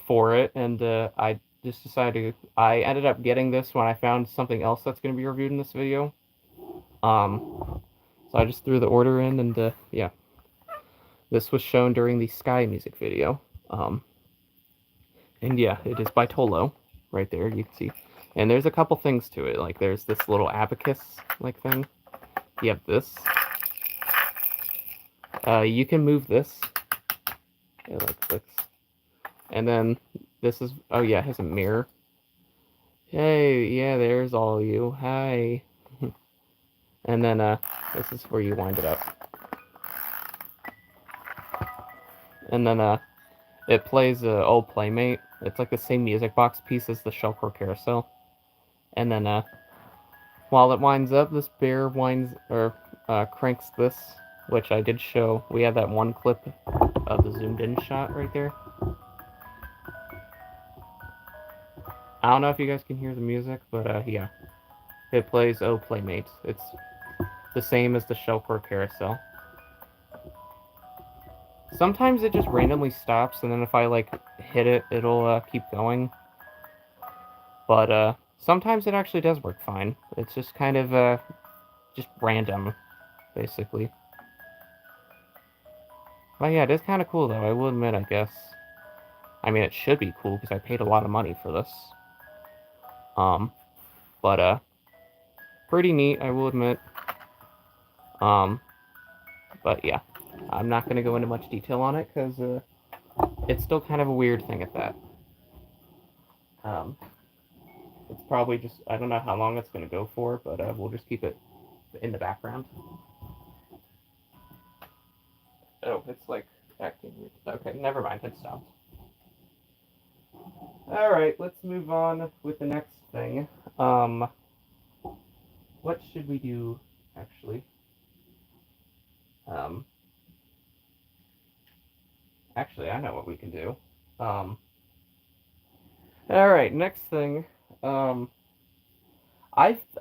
for it, and I just decided I ended up getting this when I found something else that's going to be reviewed in this video. So I just threw the order in, and yeah, this was shown during the Sky music video. And yeah, it is by Tolo, right there. You can see, and there's a couple things to it. Like there's this little abacus like thing. You have this. You can move this. It like clicks. And then this is, oh yeah, it has a mirror. Hey, yeah, there's all of you. Hi. And then this is where you wind it up. And then it plays Old Playmate. It's like the same music box piece as the Shellcore Carousel. And then while it winds up, this bear cranks this, which I did show. We had that one clip of the zoomed in shot right there. I don't know if you guys can hear the music, but yeah. It plays Oh Playmates. It's the same as the Shellcore Carousel. Sometimes it just randomly stops, and then if I like hit it, it'll keep going. But sometimes it actually does work fine. It's just kind of just random, basically. But yeah, it is kind of cool though, I will admit, I guess. I mean, it should be cool because I paid a lot of money for this. But pretty neat, I will admit. But yeah, I'm not going to go into much detail on it because it's still kind of a weird thing at that. It's probably just, I don't know how long it's going to go for, but we'll just keep it in the background. Oh, it's like acting weird. Okay, never mind, it stopped. Alright, let's move on with the next thing. What should we do, actually? Actually, I know what we can do. Alright, next thing. I've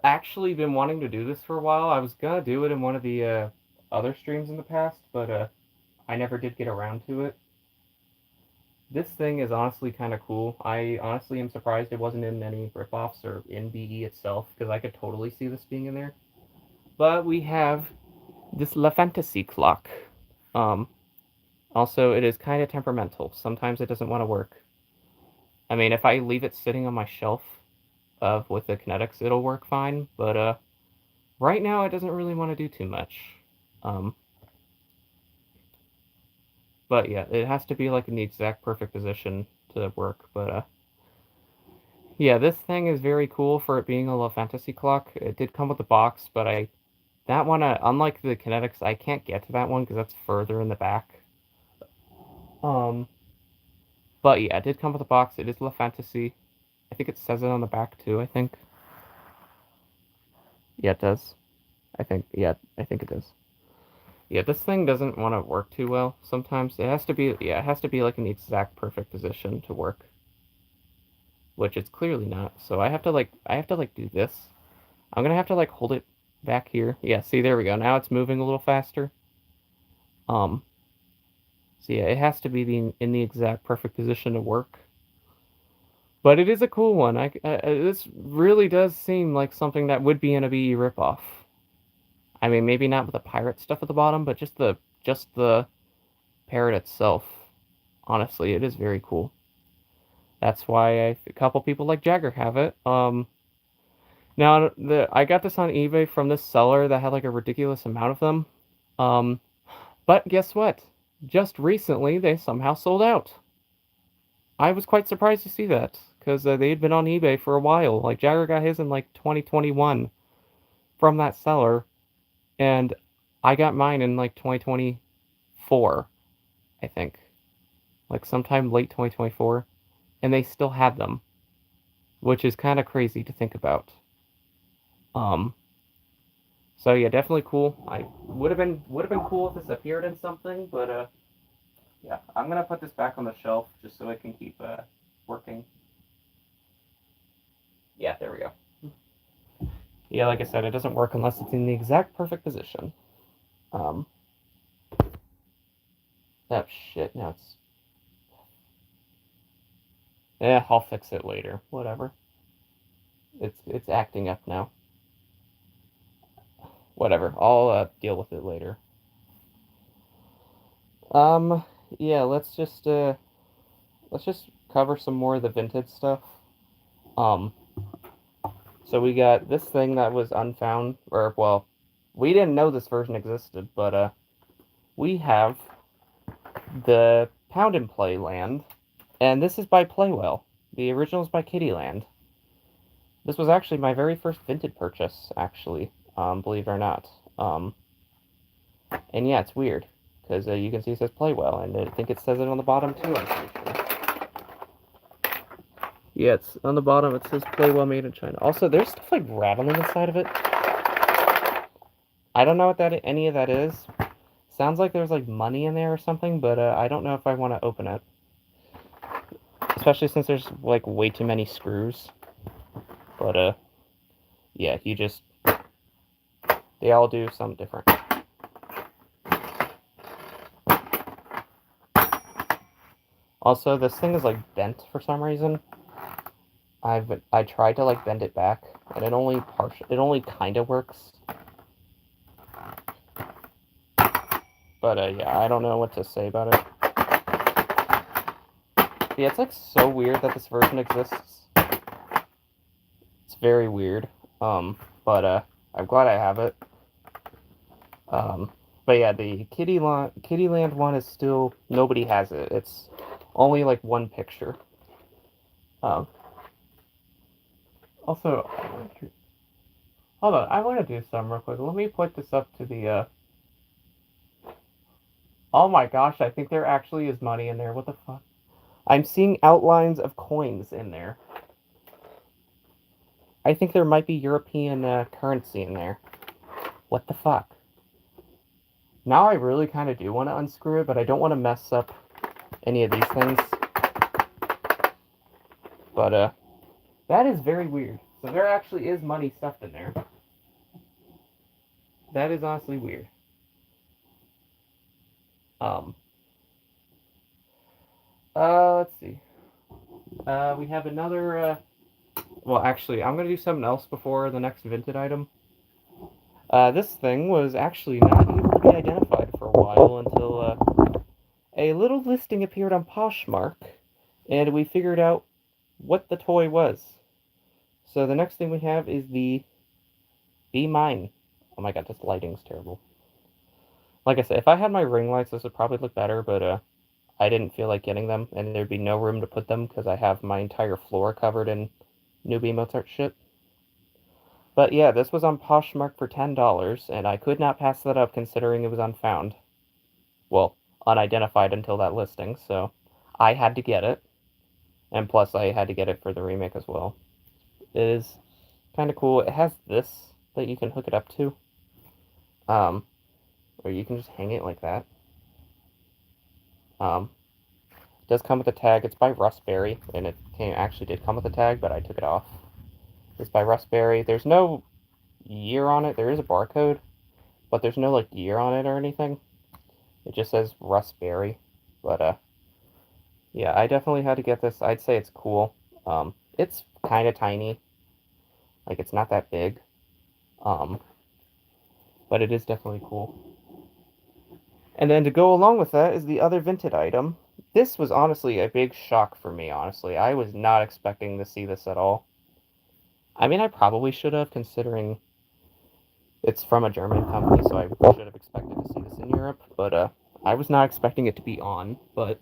actually been wanting to do this for a while. I was gonna do it in one of the other streams in the past, but I never did get around to it. This thing is honestly kind of cool. I honestly am surprised it wasn't in any ripoffs or in BE itself, because I could totally see this being in there. But we have this La Fantasy clock. Also, it is kind of temperamental. Sometimes it doesn't want to work. I mean, if I leave it sitting on my shelf with the kinetics, it'll work fine. But right now, it doesn't really want to do too much. But yeah, it has to be like in the exact perfect position to work. But yeah, this thing is very cool for it being a low fantasy clock. It did come with a box, but that one, unlike the kinetics, I can't get to that one because that's further in the back. But yeah, it did come with a box. It is La Fantasy. I think it says it on the back too, I think. Yeah, it does. I think it does. Yeah, this thing doesn't want to work too well sometimes. It has to be, yeah, it has to be like in the exact perfect position to work. Which it's clearly not. So I have to like do this. I'm gonna have to like hold it back here. Yeah, see, there we go. Now it's moving a little faster. So yeah, it has to be in the exact perfect position to work. But it is a cool one. This really does seem like something that would be in a BE ripoff. I mean, maybe not with the pirate stuff at the bottom, but just the parrot itself. Honestly, it is very cool. That's why a couple people like Jagger have it. Now I got this on eBay from this seller that had like a ridiculous amount of them. But guess what? Just recently, they somehow sold out. I was quite surprised to see that, because they'd been on eBay for a while. Like, Jagger got his in, like, 2021 from that seller, and I got mine in, like, 2024, I think. Like, sometime late 2024, and they still had them, which is kind of crazy to think about. Um, so yeah, definitely cool. I would have been cool if this appeared in something, but yeah, I'm gonna put this back on the shelf just so it can keep working. Yeah, there we go. Yeah, like I said, it doesn't work unless it's in the exact perfect position. Um, oh shit, now it's. Yeah, I'll fix it later. Whatever. It's acting up now. Whatever. I'll deal with it later. Um, yeah, let's just cover some more of the vintage stuff. Um, so we got this thing that was unfound, or well, we didn't know this version existed, but we have the Pound and Play Land, and this is by Playwell. The original is by Kittyland. This was actually my very first vintage purchase, actually, believe it or not. And yeah, it's weird because you can see it says Playwell, and I think it says it on the bottom too. I'm pretty sure. Yeah, it's on the bottom. It says Playwell made in China. Also, there's stuff like rattling inside of it. I don't know what any of that is. Sounds like there's like money in there or something, but I don't know if I want to open it. Especially since there's like way too many screws. But yeah, they all do something different. Also, this thing is like bent for some reason. I tried to like bend it back, and it only kind of works. But yeah, I don't know what to say about it. Yeah, it's like so weird that this version exists. It's very weird. But I'm glad I have it. But yeah, the Kittyland one is still nobody has it. It's only like one picture. Um, also, hold on, I want to do some real quick. Let me put this up to the. Oh my gosh, I think there actually is money in there. What the fuck? I'm seeing outlines of coins in there. I think there might be European currency in there. What the fuck? Now I really kind of do want to unscrew it, but I don't want to mess up any of these things. But that is very weird. So there actually is money stuffed in there. That is honestly weird. Um. Let's see. We have another. Well, actually, I'm gonna do something else before the next vintage item. This thing was actually not able to be identified for a while until a little listing appeared on Poshmark, and we figured out what the toy was. So the next thing we have is the Be Mine. Oh my god, this lighting's terrible. Like I said, if I had my ring lights, this would probably look better, but I didn't feel like getting them, and there'd be no room to put them because I have my entire floor covered in newbie Mozart shit. But yeah, this was on Poshmark for $10, and I could not pass that up considering it was unfound. Well, unidentified until that listing, so I had to get it. And plus, I had to get it for the remake as well. It is kind of cool. It has this that you can hook it up to. Or you can just hang it like that. It does come with a tag. It's by Raspberry, and it actually did come with a tag, but I took it off. It's by Raspberry. There's no year on it. There is a barcode, but there's no like year on it or anything. It just says Raspberry. But yeah, I definitely had to get this. I'd say it's cool. It's kind of tiny. Like it's not that big. But it is definitely cool. And then to go along with that is the other vintage item. This was honestly a big shock for me, honestly. I was not expecting to see this at all. I mean, I probably should have, considering it's from a German company, so I should have expected to see this in Europe, but I was not expecting it to be on. But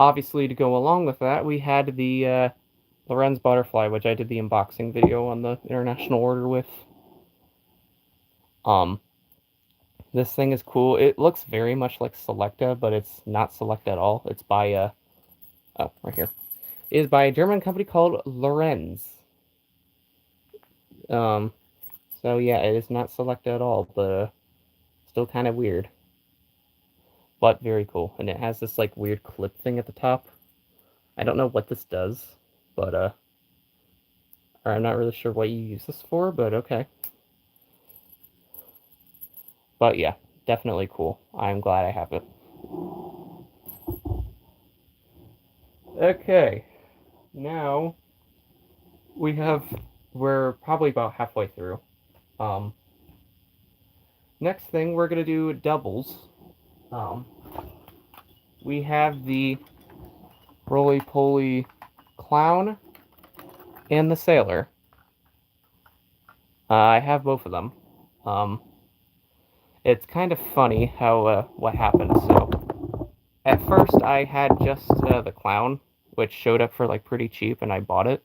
obviously, to go along with that, we had the Lorenz Butterfly, which I did the unboxing video on the international order with. This thing is cool. It looks very much like Selecta, but it's not Selecta at all. It's by oh, right here. It is by a German company called Lorenz. So yeah, it is not Selecta at all, but still kind of weird. But very cool. And it has this like weird clip thing at the top. I don't know what this does, but or I'm not really sure what you use this for, but okay. But yeah, definitely cool. I'm glad I have it. Okay, now we're probably about halfway through. Next thing we're gonna do doubles. We have the Roly Poly Clown and the Sailor. I have both of them. It's kind of funny how what happened. So at first I had just the Clown, which showed up for like pretty cheap, and I bought it.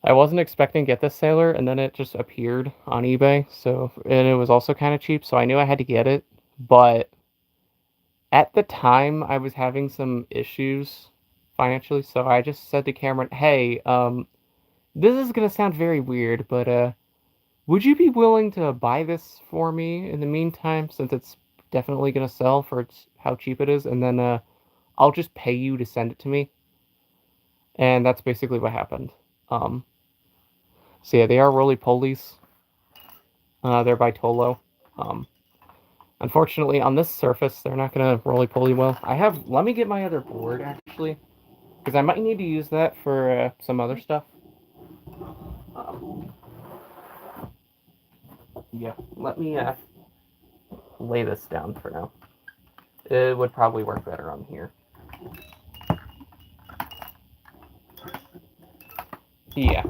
I wasn't expecting to get this Sailor, and then it just appeared on eBay. So and it was also kind of cheap, so I knew I had to get it. But at the time, I was having some issues financially, so I just said to Cameron, "Hey, this is gonna sound very weird, but would you be willing to buy this for me in the meantime, since it's definitely gonna sell for how cheap it is, and then I'll just pay you to send it to me." And that's basically what happened. So yeah, they are roly polies. They're by Tolo. Unfortunately, on this surface, they're not gonna roly poly well. Let me get my other board actually, because I might need to use that for some other stuff. Yeah, let me lay this down for now. It would probably work better on here. Yeah.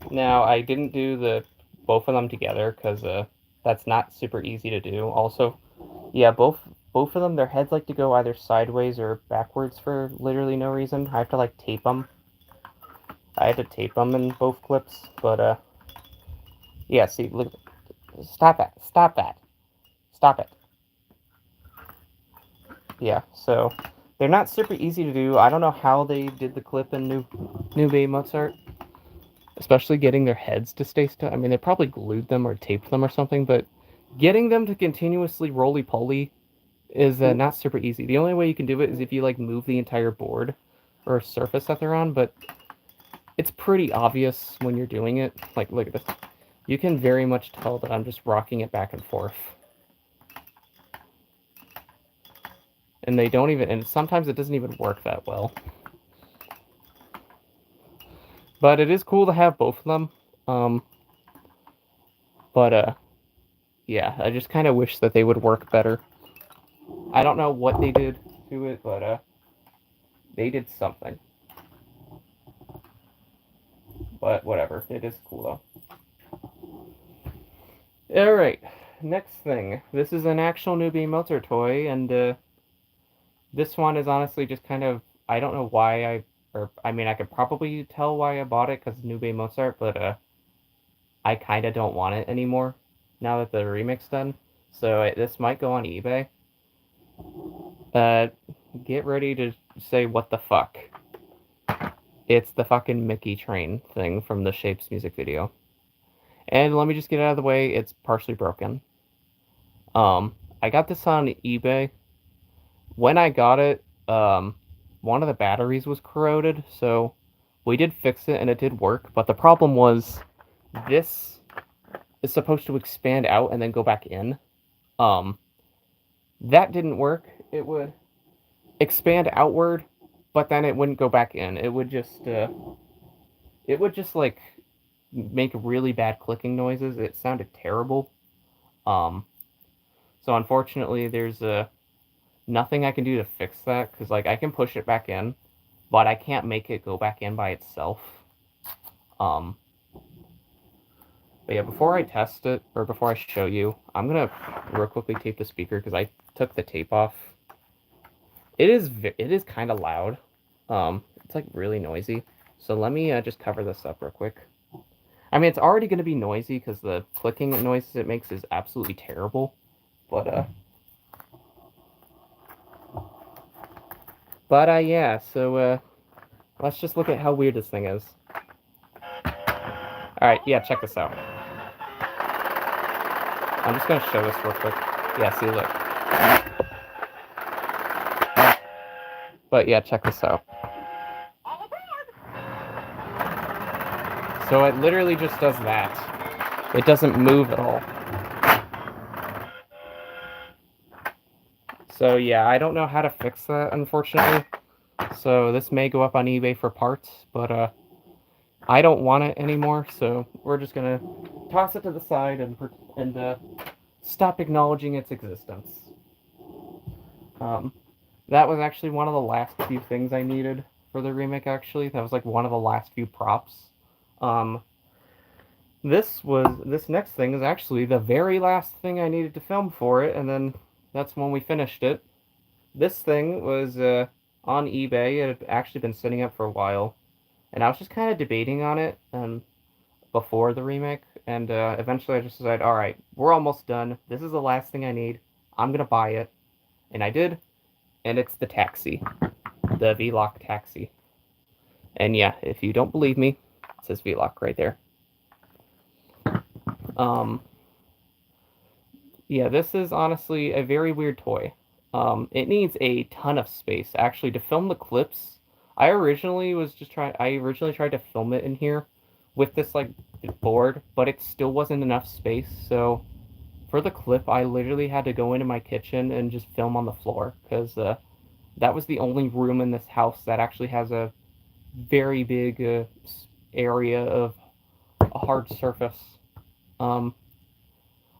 Now, I didn't do both of them together because that's not super easy to do. Also, yeah, both of them, their heads like to go either sideways or backwards for literally no reason. I have to like tape them. I had to tape them in both clips, but yeah, see, look, stop that, stop that, stop it. Yeah, so they're not super easy to do. I don't know how they did the clip in New Baby Mozart, especially getting their heads to stay still. I mean, they probably glued them or taped them or something, but getting them to continuously roly-poly is not super easy. The only way you can do it is if you like move the entire board or surface that they're on, but it's pretty obvious when you're doing it. Like, look at this. You can very much tell that I'm just rocking it back and forth. And they don't even, and sometimes it doesn't even work that well. But it is cool to have both of them. Yeah, I just kind of wish that they would work better. I don't know what they did to it, but they did something. But whatever, it is cool though. Alright, next thing. This is an actual newbie Mozart toy, and this one is honestly just kind of, I don't know why I mean, I could probably tell why I bought it, because newbie Mozart, but I kind of don't want it anymore, now that the remake's done. So this might go on eBay. Get ready to say, what the fuck. It's the fucking Mickey train thing from the Shapes music video. And let me just get it out of the way, it's partially broken. I got this on eBay. When I got it, one of the batteries was corroded, so we did fix it and it did work, but the problem was this is supposed to expand out and then go back in. That didn't work. It would expand outward, but then it wouldn't go back in. It would just like make really bad clicking noises. It sounded terrible. So unfortunately, there's nothing I can do to fix that, because like I can push it back in, but I can't make it go back in by itself. But yeah, before I test it, or before I show you, I'm gonna real quickly tape the speaker, because I took the tape off. It is kind of loud. It's like really noisy. So let me just cover this up real quick. I mean, it's already going to be noisy because the clicking noises it makes is absolutely terrible. But yeah. So let's just look at how weird this thing is. All right, yeah, check this out. I'm just gonna show this real quick. Yeah, see, look. But yeah, check this out. So it literally just does that. It doesn't move at all. So yeah, I don't know how to fix that, unfortunately. So this may go up on eBay for parts, but I don't want it anymore. So we're just gonna toss it to the side and stop acknowledging its existence. That was actually one of the last few things I needed for the remake. Actually, that was like one of the last few props. This next thing is actually the very last thing I needed to film for it, and then that's when we finished it. This thing was on eBay. It had actually been sitting up for a while, and I was just kind of debating on it before the remake, and eventually I just decided, all right, we're almost done. This is the last thing I need. I'm gonna buy it, and I did, and it's the taxi, the V-Lock taxi. And yeah, if you don't believe me, it says V-Lock right there. Yeah, this is honestly a very weird toy. It needs a ton of space. Actually, to film the clips, I originally tried to film it in here with this like board, but it still wasn't enough space. So for the clip, I literally had to go into my kitchen and just film on the floor because that was the only room in this house that actually has a very big area of a hard surface.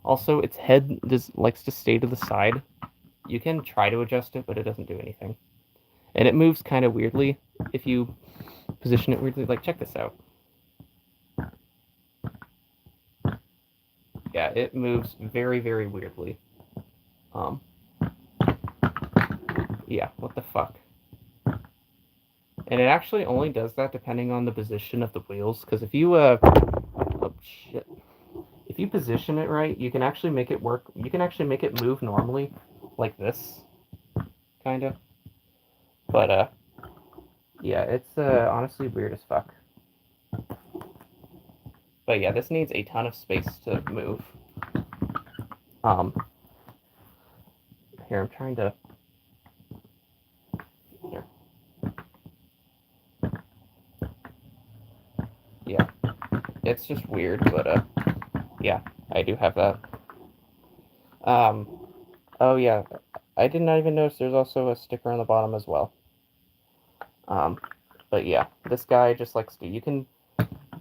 Also, its head just likes to stay to the side. You can try to adjust it, but it doesn't do anything. And it moves kind of weirdly if you position it weirdly. Like, check this out. Yeah, it moves very, very weirdly. Yeah, what the fuck? And it actually only does that depending on the position of the wheels, because if you, oh shit. If you position it right, you can actually make it work. You can actually make it move normally, like this, kind of. But, yeah, it's honestly weird as fuck. But yeah, this needs a ton of space to move. Here, I'm trying to... Here. Yeah, it's just weird, but, yeah, I do have that. Oh yeah, I did not even notice there's also a sticker on the bottom as well. But yeah, this guy just likes to... You can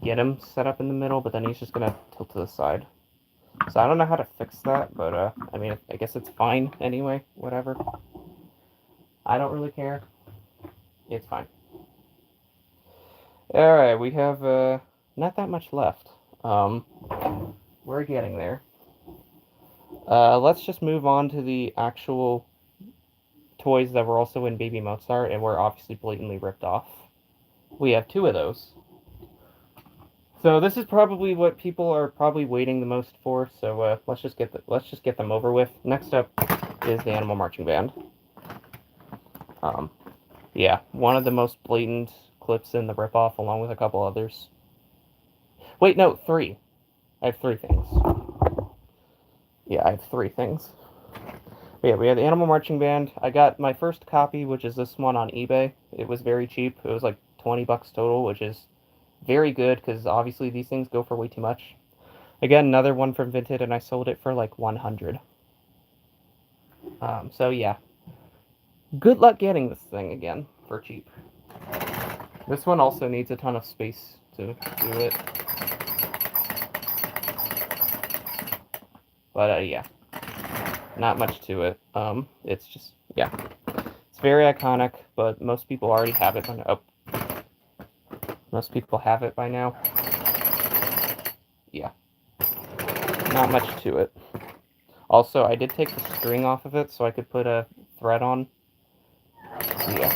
get him set up in the middle, but then he's just gonna tilt to the side. So I don't know how to fix that, but, I mean, I guess it's fine anyway, whatever. I don't really care. It's fine. Alright, we have, not that much left. We're getting there. Let's just move on to the actual toys that were also in Baby Mozart and were obviously blatantly ripped off. We have 2 of those. So this is probably what people are probably waiting the most for. So let's just get them over with. Next up is the Animal Marching Band. Yeah, one of the most blatant clips in the ripoff, along with a couple others. Wait, no, 3. I have 3 things. Yeah, I have 3 things. But yeah, we have the Animal Marching Band. I got my first copy, which is this one, on eBay. It was very cheap. It was like 20 bucks total, which is very good, because obviously these things go for way too much. Again, another one from Vinted, and I sold it for like 100. So yeah. Good luck getting this thing again for cheap. This one also needs a ton of space to do it. But yeah. Not much to it. It's just, yeah. It's very iconic, but most people already have it by now. Oh. Most people have it by now. Yeah. Not much to it. Also, I did take the string off of it so I could put a thread on. Yeah.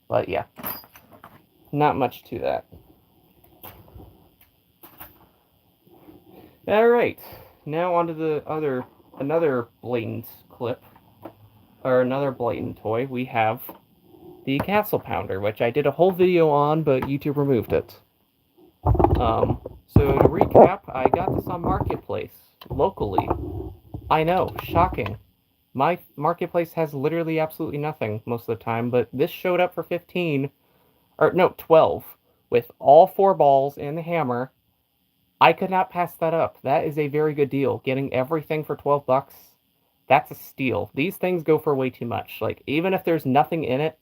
But yeah. not much to that. Alright, now on to another blatant clip, or another blatant toy. We have the Castle Pounder, which I did a whole video on, but YouTube removed it. So to recap, I got this on Marketplace, locally. I know, shocking. My Marketplace has literally absolutely nothing most of the time, but this showed up for 15, or no, 12, with all 4 balls and the hammer. I could not pass that up. That is a very good deal. Getting everything for 12 bucks, that's a steal. These things go for way too much. Like, even if there's nothing in it,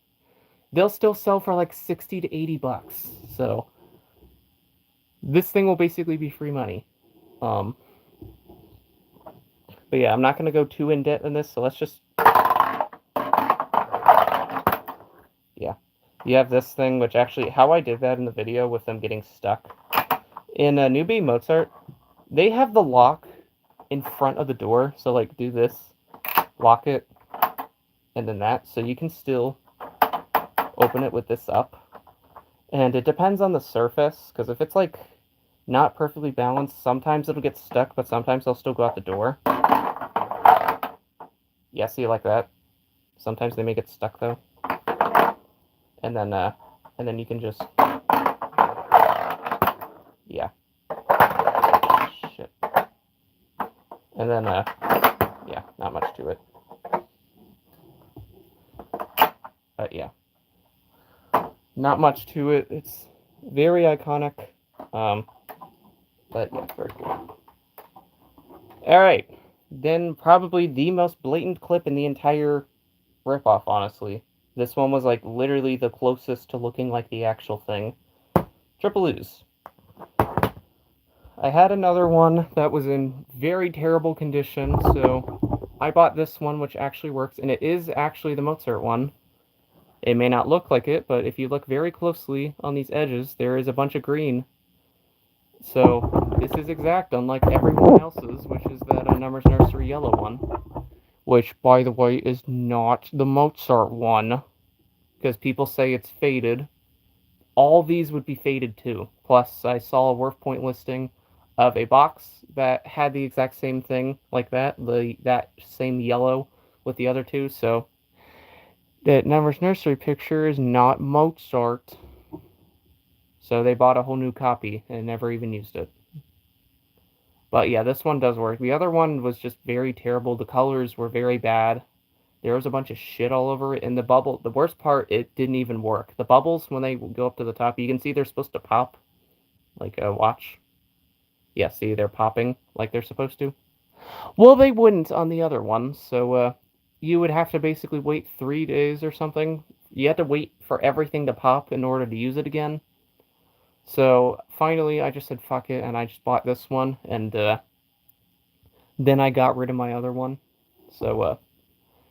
they'll still sell for like 60 to 80 bucks. So, this thing will basically be free money. But yeah, I'm not going to go too in depth in this, so let's just... Yeah. You have this thing, which actually, how I did that in the video with them getting stuck. In a Newbie Mozart, they have the lock in front of the door, so like do this, lock it, and then that, so you can still open it with this up. And it depends on the surface, because if it's like not perfectly balanced, sometimes it'll get stuck, but sometimes they'll still go out the door. Yeah, see, like that. Sometimes they may get stuck though. And then you can just, yeah. Shit. And then, yeah, not much to it. But yeah. Not much to it. It's very iconic. But yeah, very cool. Alright. Then probably the most blatant clip in the entire ripoff, honestly. This one was like literally the closest to looking like the actual thing. Triple Ooze. I had another one that was in very terrible condition, so I bought this one, which actually works, and it is actually the Mozart one. It may not look like it, but if you look very closely on these edges, there is a bunch of green. So this is exact, unlike everyone else's, which is that Numbers Nursery yellow one. Which, by the way, is not the Mozart one, because people say it's faded. All these would be faded too. Plus, I saw a Worth Point listing of a box that had the exact same thing like that, that same yellow with the other two, so that Numbers Nursery picture is not Mozart. So they bought a whole new copy and never even used it. But yeah, this one does work. The other one was just very terrible. The colors were very bad. There was a bunch of shit all over it. And the bubble, the worst part, it didn't even work. The bubbles, when they go up to the top, you can see they're supposed to pop. Like, watch. Yeah, see, they're popping like they're supposed to. Well, they wouldn't on the other one. So, you would have to basically wait 3 days or something. You had to wait for everything to pop in order to use it again. So, finally, I just said fuck it, and I just bought this one, and, then I got rid of my other one. So,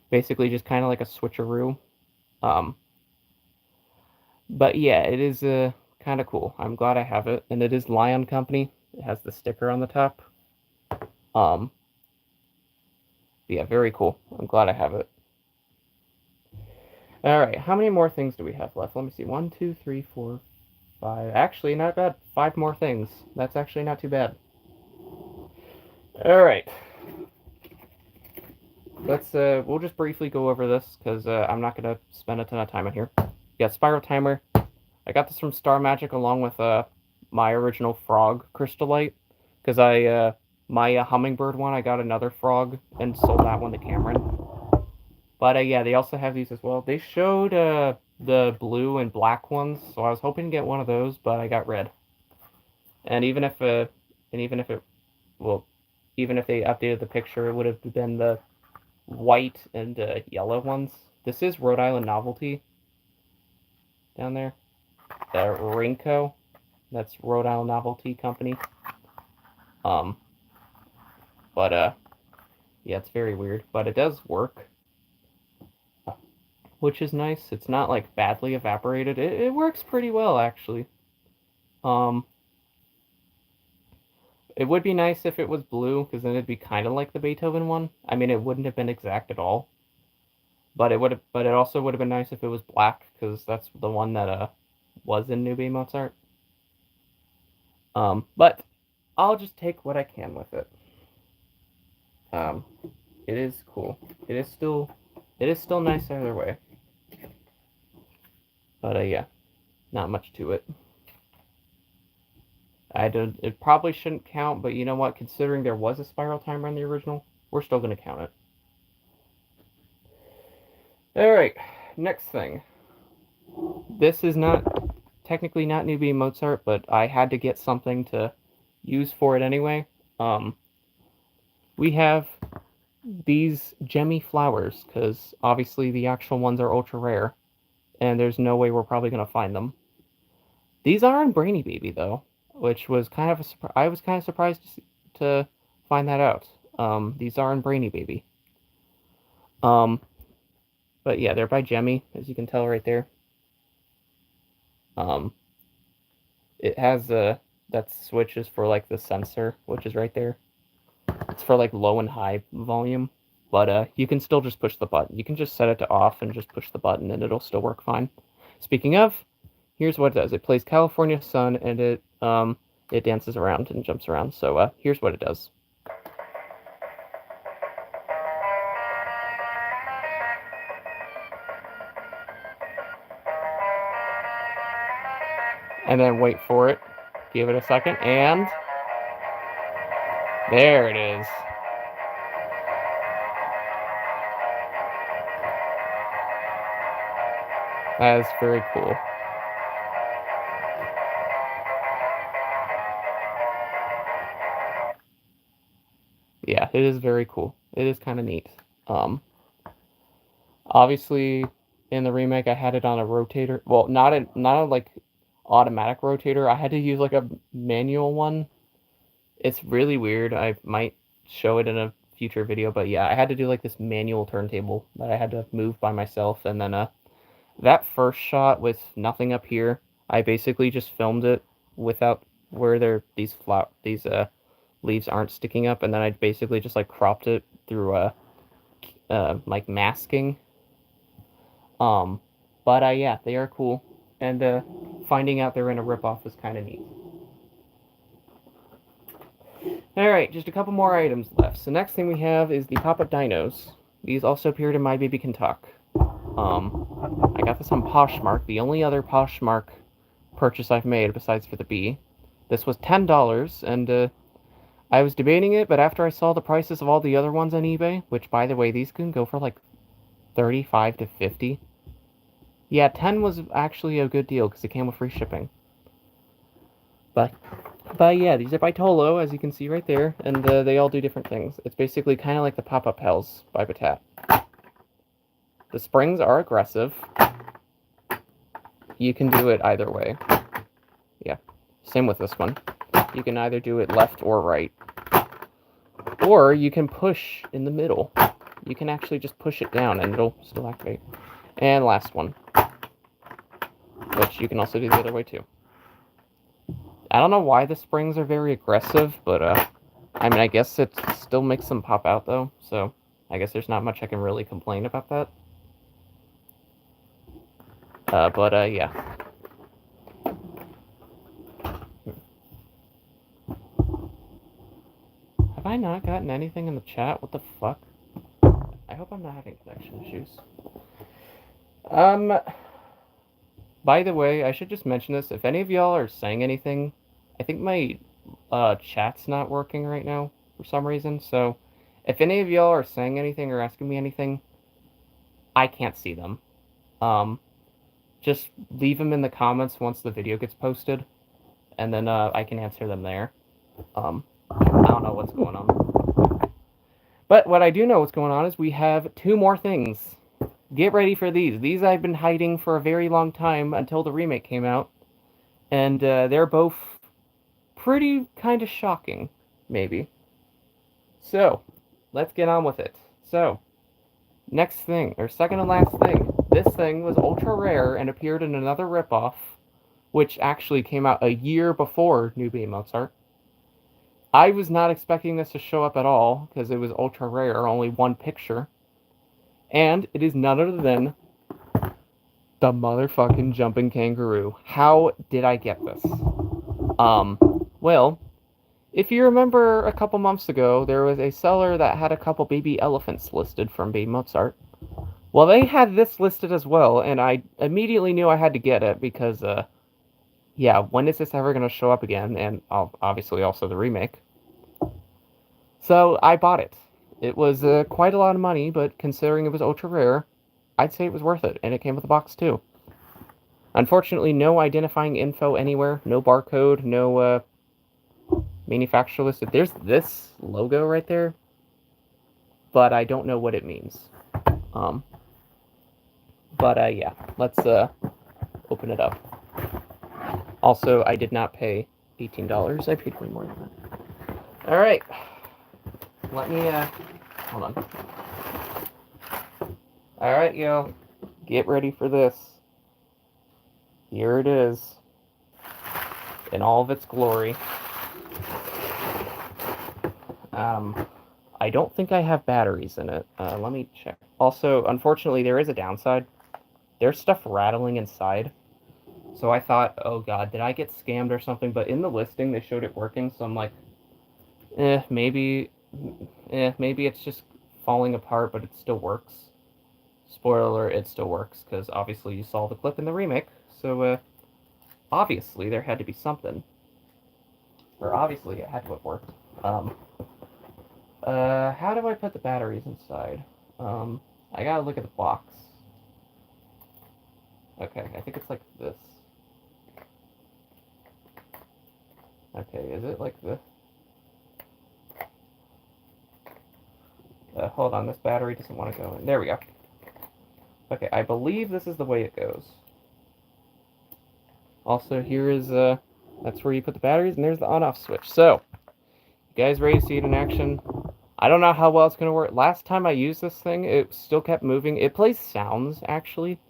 basically just kind of like a switcheroo. But yeah, it is kind of cool. I'm glad I have it, and it is Lion Company. It has the sticker on the top. Yeah, very cool. I'm glad I have it. All right, how many more things do we have left? Let me see. 1, 2, 3, 4, 5. Actually, not bad. 5 more things. That's actually not too bad. All right. We'll just briefly go over this because I'm not gonna spend a ton of time in here. We got Spiral Timer. I got this from Star Magic along with my original frog Crystallite because my hummingbird one, I got another frog and sold that one to Cameron. But yeah, they also have these as well. They showed the blue and black ones, so I was hoping to get one of those, but I got red. And even if it, well, even if they updated the picture, it would have been the white and yellow ones. This is Rhode Island Novelty down there. Rinco. That's Rhode Island Novelty Company. But yeah, it's very weird, but it does work, which is nice. It's not like badly evaporated. It works pretty well actually. It would be nice if it was blue, because then it'd be kind of like the Beethoven one. I mean, it wouldn't have been exact at all, but it would have. But it also would have been nice if it was black, because that's the one that was in Newbie Mozart. But I'll just take what I can with it. It is cool. It is still nice either way. But yeah, not much to it. It probably shouldn't count, but you know what? Considering there was a spiral timer in the original, we're still going to count it. Alright, next thing. This is technically not Newbie Mozart, but I had to get something to use for it anyway. We have these gemmy flowers, because obviously the actual ones are ultra rare, and there's no way we're probably going to find them. These are in Brainy Baby, though, which was kind of a surprise. I was kind of surprised to find that out. These are in Brainy Baby. But yeah, they're by Gemmy, as you can tell right there. It has that switch is for like the sensor, which is right there. It's for like low and high volume, but you can still just push the button. You can just set it to off and just push the button, and it'll still work fine. Speaking of, here's what it does. It plays California Sun, and it dances around and jumps around. So here's what it does. And then wait for it. Give it a second, and there it is. That is very cool. Yeah, it is very cool. It is kind of neat. Obviously, in the remake, I had it on a rotator. Well, not a like automatic rotator. I had to use like a manual one. It's really weird. I might show it in a future video, but yeah, I had to do like this manual turntable that I had to move by myself, and then that first shot with nothing up here, I basically just filmed it without where these leaves aren't sticking up, and then I basically just like cropped it through like masking. But yeah, they are cool, and finding out they're in a ripoff is kind of neat. Alright, just a couple more items left. So next thing we have is the pop-up dinos. These also appeared in My Baby Can Talk. I got this on Poshmark, the only other Poshmark purchase I've made besides for the Bee. This was $10, and I was debating it, but after I saw the prices of all the other ones on eBay, which, by the way, these can go for like 35 to 50. Yeah, 10 was actually a good deal because it came with free shipping. But yeah, these are by Tolo, as you can see right there, and they all do different things. It's basically kind of like the Pop-Up Hells by Batat. The springs are aggressive. You can do it either way. Yeah, same with this one. You can either do it left or right. Or you can push in the middle. You can actually just push it down and it'll still activate. And last one, which you can also do the other way too. I don't know why the springs are very aggressive, but I mean, I guess it still makes them pop out though, so I guess there's not much I can really complain about that. But yeah. Have I not gotten anything in the chat? What the fuck? I hope I'm not having connection issues. By the way, I should just mention this. If any of y'all are saying anything, I think my chat's not working right now for some reason. So if any of y'all are saying anything or asking me anything, I can't see them. Just leave them in the comments once the video gets posted, and then I can answer them there. I don't know what's going on. But what I do know what's going on is we have 2 more things. Get ready for these. These I've been hiding for a very long time until the remake came out. And they're both pretty kind of shocking, maybe. So, let's get on with it. So, next thing, or second and last thing. This thing was ultra rare and appeared in another ripoff, which actually came out a year before Newbie Mozart. I was not expecting this to show up at all, because it was ultra rare, only one picture. And it is none other than The motherfucking jumping kangaroo. How did I get this? Well, if you remember a couple months ago, there was a seller that had a couple baby elephants listed from Baby Mozart. Well, they had this listed as well, and I immediately knew I had to get it because, yeah, when is this ever going to show up again? And obviously also the remake. So I bought it. It was quite a lot of money, but considering it was ultra rare, I'd say it was worth it, and it came with a box too. Unfortunately, no identifying info anywhere, no barcode, no manufacturer listed. There's this logo right there, but I don't know what it means. Um, but yeah, let's open it up. Also, I did not pay $18. I paid way more than that. All right, let me hold on. All right, y'all, get ready for this. Here it is, in all of its glory. I don't think I have batteries in it. Let me check. Also, unfortunately, there is a downside. There's stuff rattling inside. So I thought, oh god, did I get scammed or something? But in the listing, they showed it working, so I'm like, maybe it's just falling apart, but it still works. Spoiler alert, it still works, because obviously you saw the clip in the remake, so, obviously there had to be something. Or obviously it had to have worked. How do I put the batteries inside? I gotta look at the box. Okay, I think it's like this. Okay, is it like this? Hold on, this battery doesn't want to go in. There we go. Okay, I believe this is the way it goes. Also, here is, that's where you put the batteries, and there's the on-off switch. So, you guys ready to see it in action? I don't know how well it's going to work. Last time I used this thing, it still kept moving. It plays sounds, actually.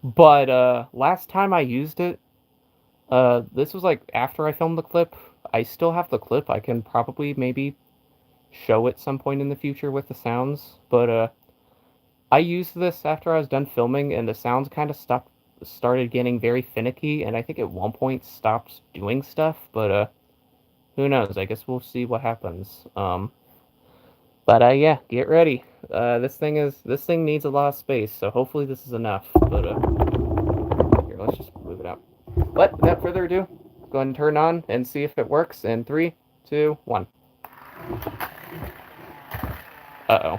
But last time I used it, this was like after I filmed the clip. I still have the clip. I can probably maybe show it some point in the future with the sounds. But I used this after I was done filming, and the sounds kind of started getting very finicky, and I think at one point stopped doing stuff. But who knows? I guess we'll see what happens. But yeah, get ready. This thing needs a lot of space, so hopefully this is enough. But here, let's just move it out. But without further ado, go ahead and turn it on and see if it works in 3, 2, 1. Uh-oh.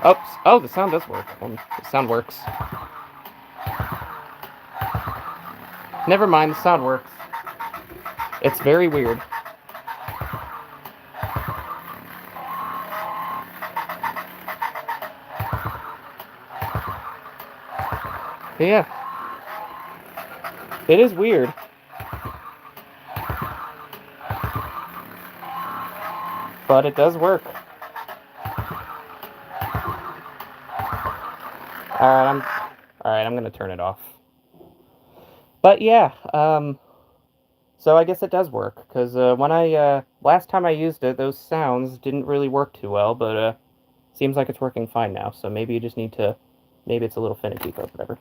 Oops. Oh, the sound does work. The sound works. Never mind, the sound works. It's very weird. But yeah. It is weird. But it does work. Alright, I'm gonna turn it off. But yeah, so I guess it does work, because when last time I used it, those sounds didn't really work too well, but seems like it's working fine now, so maybe you just need to, maybe it's a little finicky, but whatever.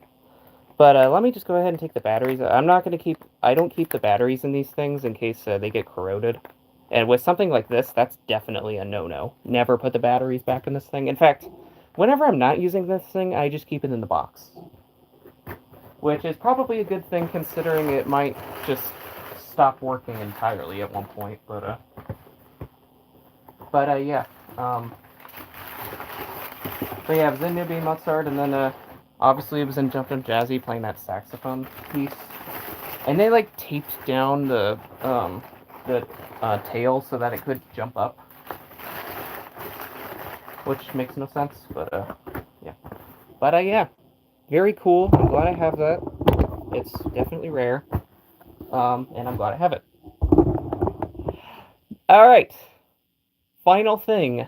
But let me just go ahead and take the batteries. I don't keep the batteries in these things in case they get corroded. And with something like this, that's definitely a no-no. Never put the batteries back in this thing. In fact, whenever I'm not using this thing, I just keep it in the box. Which is probably a good thing, considering it might just stop working entirely at one point. But yeah. So yeah, I was in New Baby Mozart, and then obviously it was in Jumpin' Jazzy playing that saxophone piece. And they like taped down the tail so that it could jump up. Which makes no sense, but yeah. But yeah. Very cool. I'm glad I have that. It's definitely rare. And I'm glad I have it. Alright. Final thing.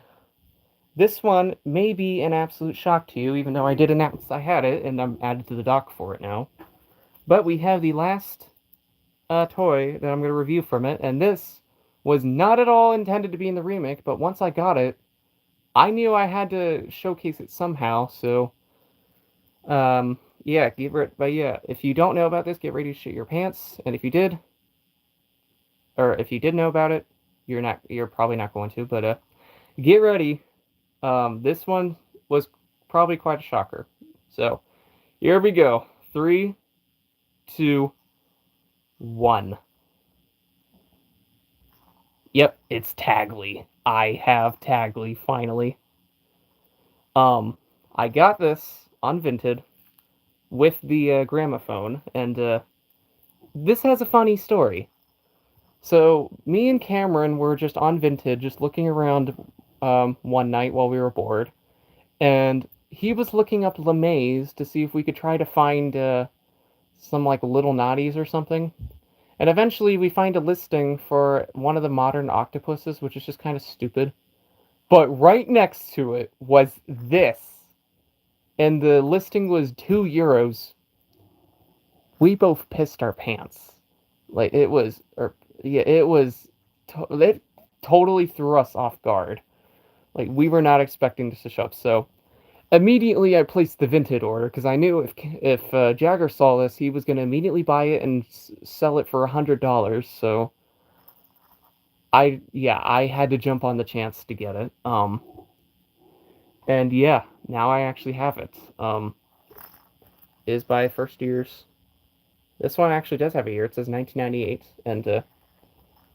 This one may be an absolute shock to you, even though I did announce I had it, and I'm added to the dock for it now. But we have the last toy that I'm going to review from it, and this was not at all intended to be in the remake, but once I got it, I knew I had to showcase it somehow, so Yeah, but yeah, if you don't know about this, get ready to shit your pants. And if you did, or if you did know about it, you're probably not going to, but get ready. This one was probably quite a shocker. So here we go. Three, two, one. Yep, it's Tagly. I have Tagly finally. Um, I got this unvinted with the gramophone, and this has a funny story. So me and Cameron were just on Vinted, just looking around one night while we were bored, and he was looking up LeMays to see if we could try to find some like little naughties or something. And eventually we find a listing for one of the modern octopuses, which is just kind of stupid. But right next to it was this, and the listing was €2. We both pissed our pants. Like it was, or yeah, it was. It totally threw us off guard. Like we were not expecting this to show up. So immediately I placed the Vinted order because I knew if Jagger saw this, he was going to immediately buy it and sell it for $100. So I had to jump on the chance to get it. And yeah, now I actually have it. It is by first years. This one actually does have a year. It says 1998, and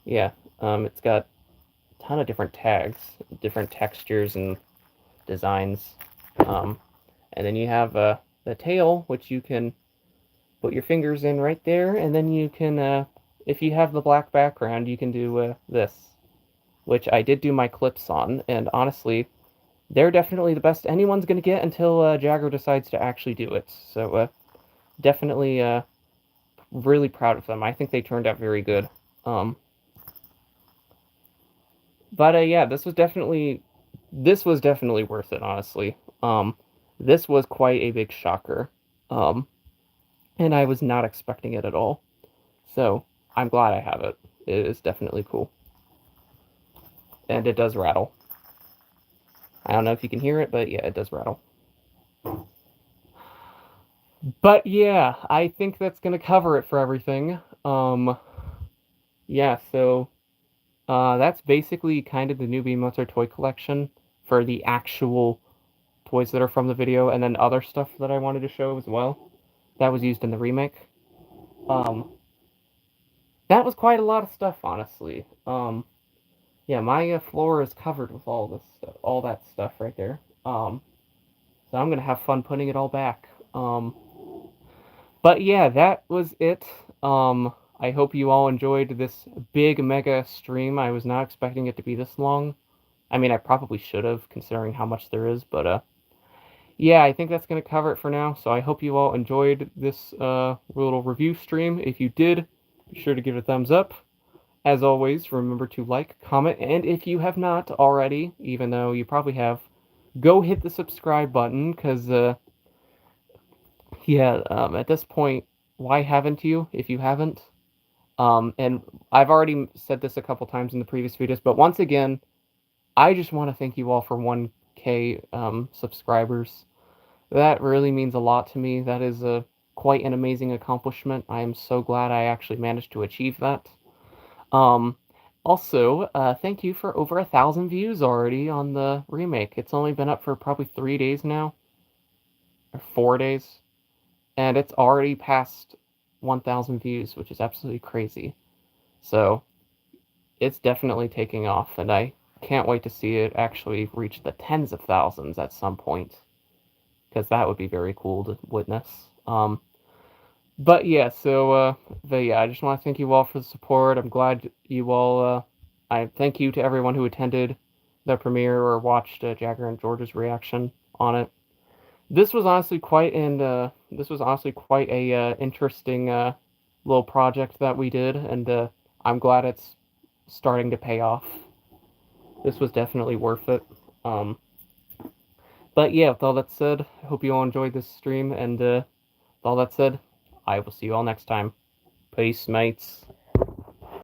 yeah, it's got a ton of different tags, different textures and designs. Um, and then you have the tail, which you can put your fingers in right there, and then you can, if you have the black background, you can do this, which I did do my clips on, and honestly, they're definitely the best anyone's going to get until Jagger decides to actually do it. So definitely really proud of them. I think they turned out very good. Um, but yeah, this was definitely worth it, honestly. This was quite a big shocker. Um, and I was not expecting it at all. So I'm glad I have it. It is definitely cool. And it does rattle. I don't know if you can hear it, but yeah, it does rattle. But yeah, I think that's gonna cover it for everything. Yeah, so that's basically kind of the newbie Mozart toy collection for the actual toys that are from the video, and then other stuff that I wanted to show as well. That was used in the remake. Um, that was quite a lot of stuff, honestly. Yeah, my floor is covered with all this stuff, all that stuff right there. So I'm gonna have fun putting it all back. But yeah, that was it. I hope you all enjoyed this big mega stream. I was not expecting it to be this long. I mean, I probably should have, considering how much there is, but yeah, I think that's gonna cover it for now. So I hope you all enjoyed this little review stream. If you did, be sure to give it a thumbs up. As always, remember to like, comment, and if you have not already, even though you probably have, go hit the subscribe button, because yeah, at this point, why haven't you if you haven't? And I've already said this a couple times in the previous videos, but once again, I just want to thank you all for 1K subscribers. That really means a lot to me. That is quite an amazing accomplishment. I am so glad I actually managed to achieve that. Um, Also, thank you for over 1,000 views already on the remake. It's only been up for probably 3 days now, or 4 days, and it's already past 1,000 views, which is absolutely crazy. So it's definitely taking off, and I can't wait to see it actually reach the tens of thousands at some point, because that would be very cool to witness. But yeah, yeah, I just want to thank you all for the support. I'm glad you all. I thank you to everyone who attended the premiere or watched Jagger and George's reaction on it. This was honestly quite a interesting little project that we did, and I'm glad it's starting to pay off. This was definitely worth it. Um, but yeah, with all that said, I hope you all enjoyed this stream, and with all that said, I will see you all next time. Peace, mates.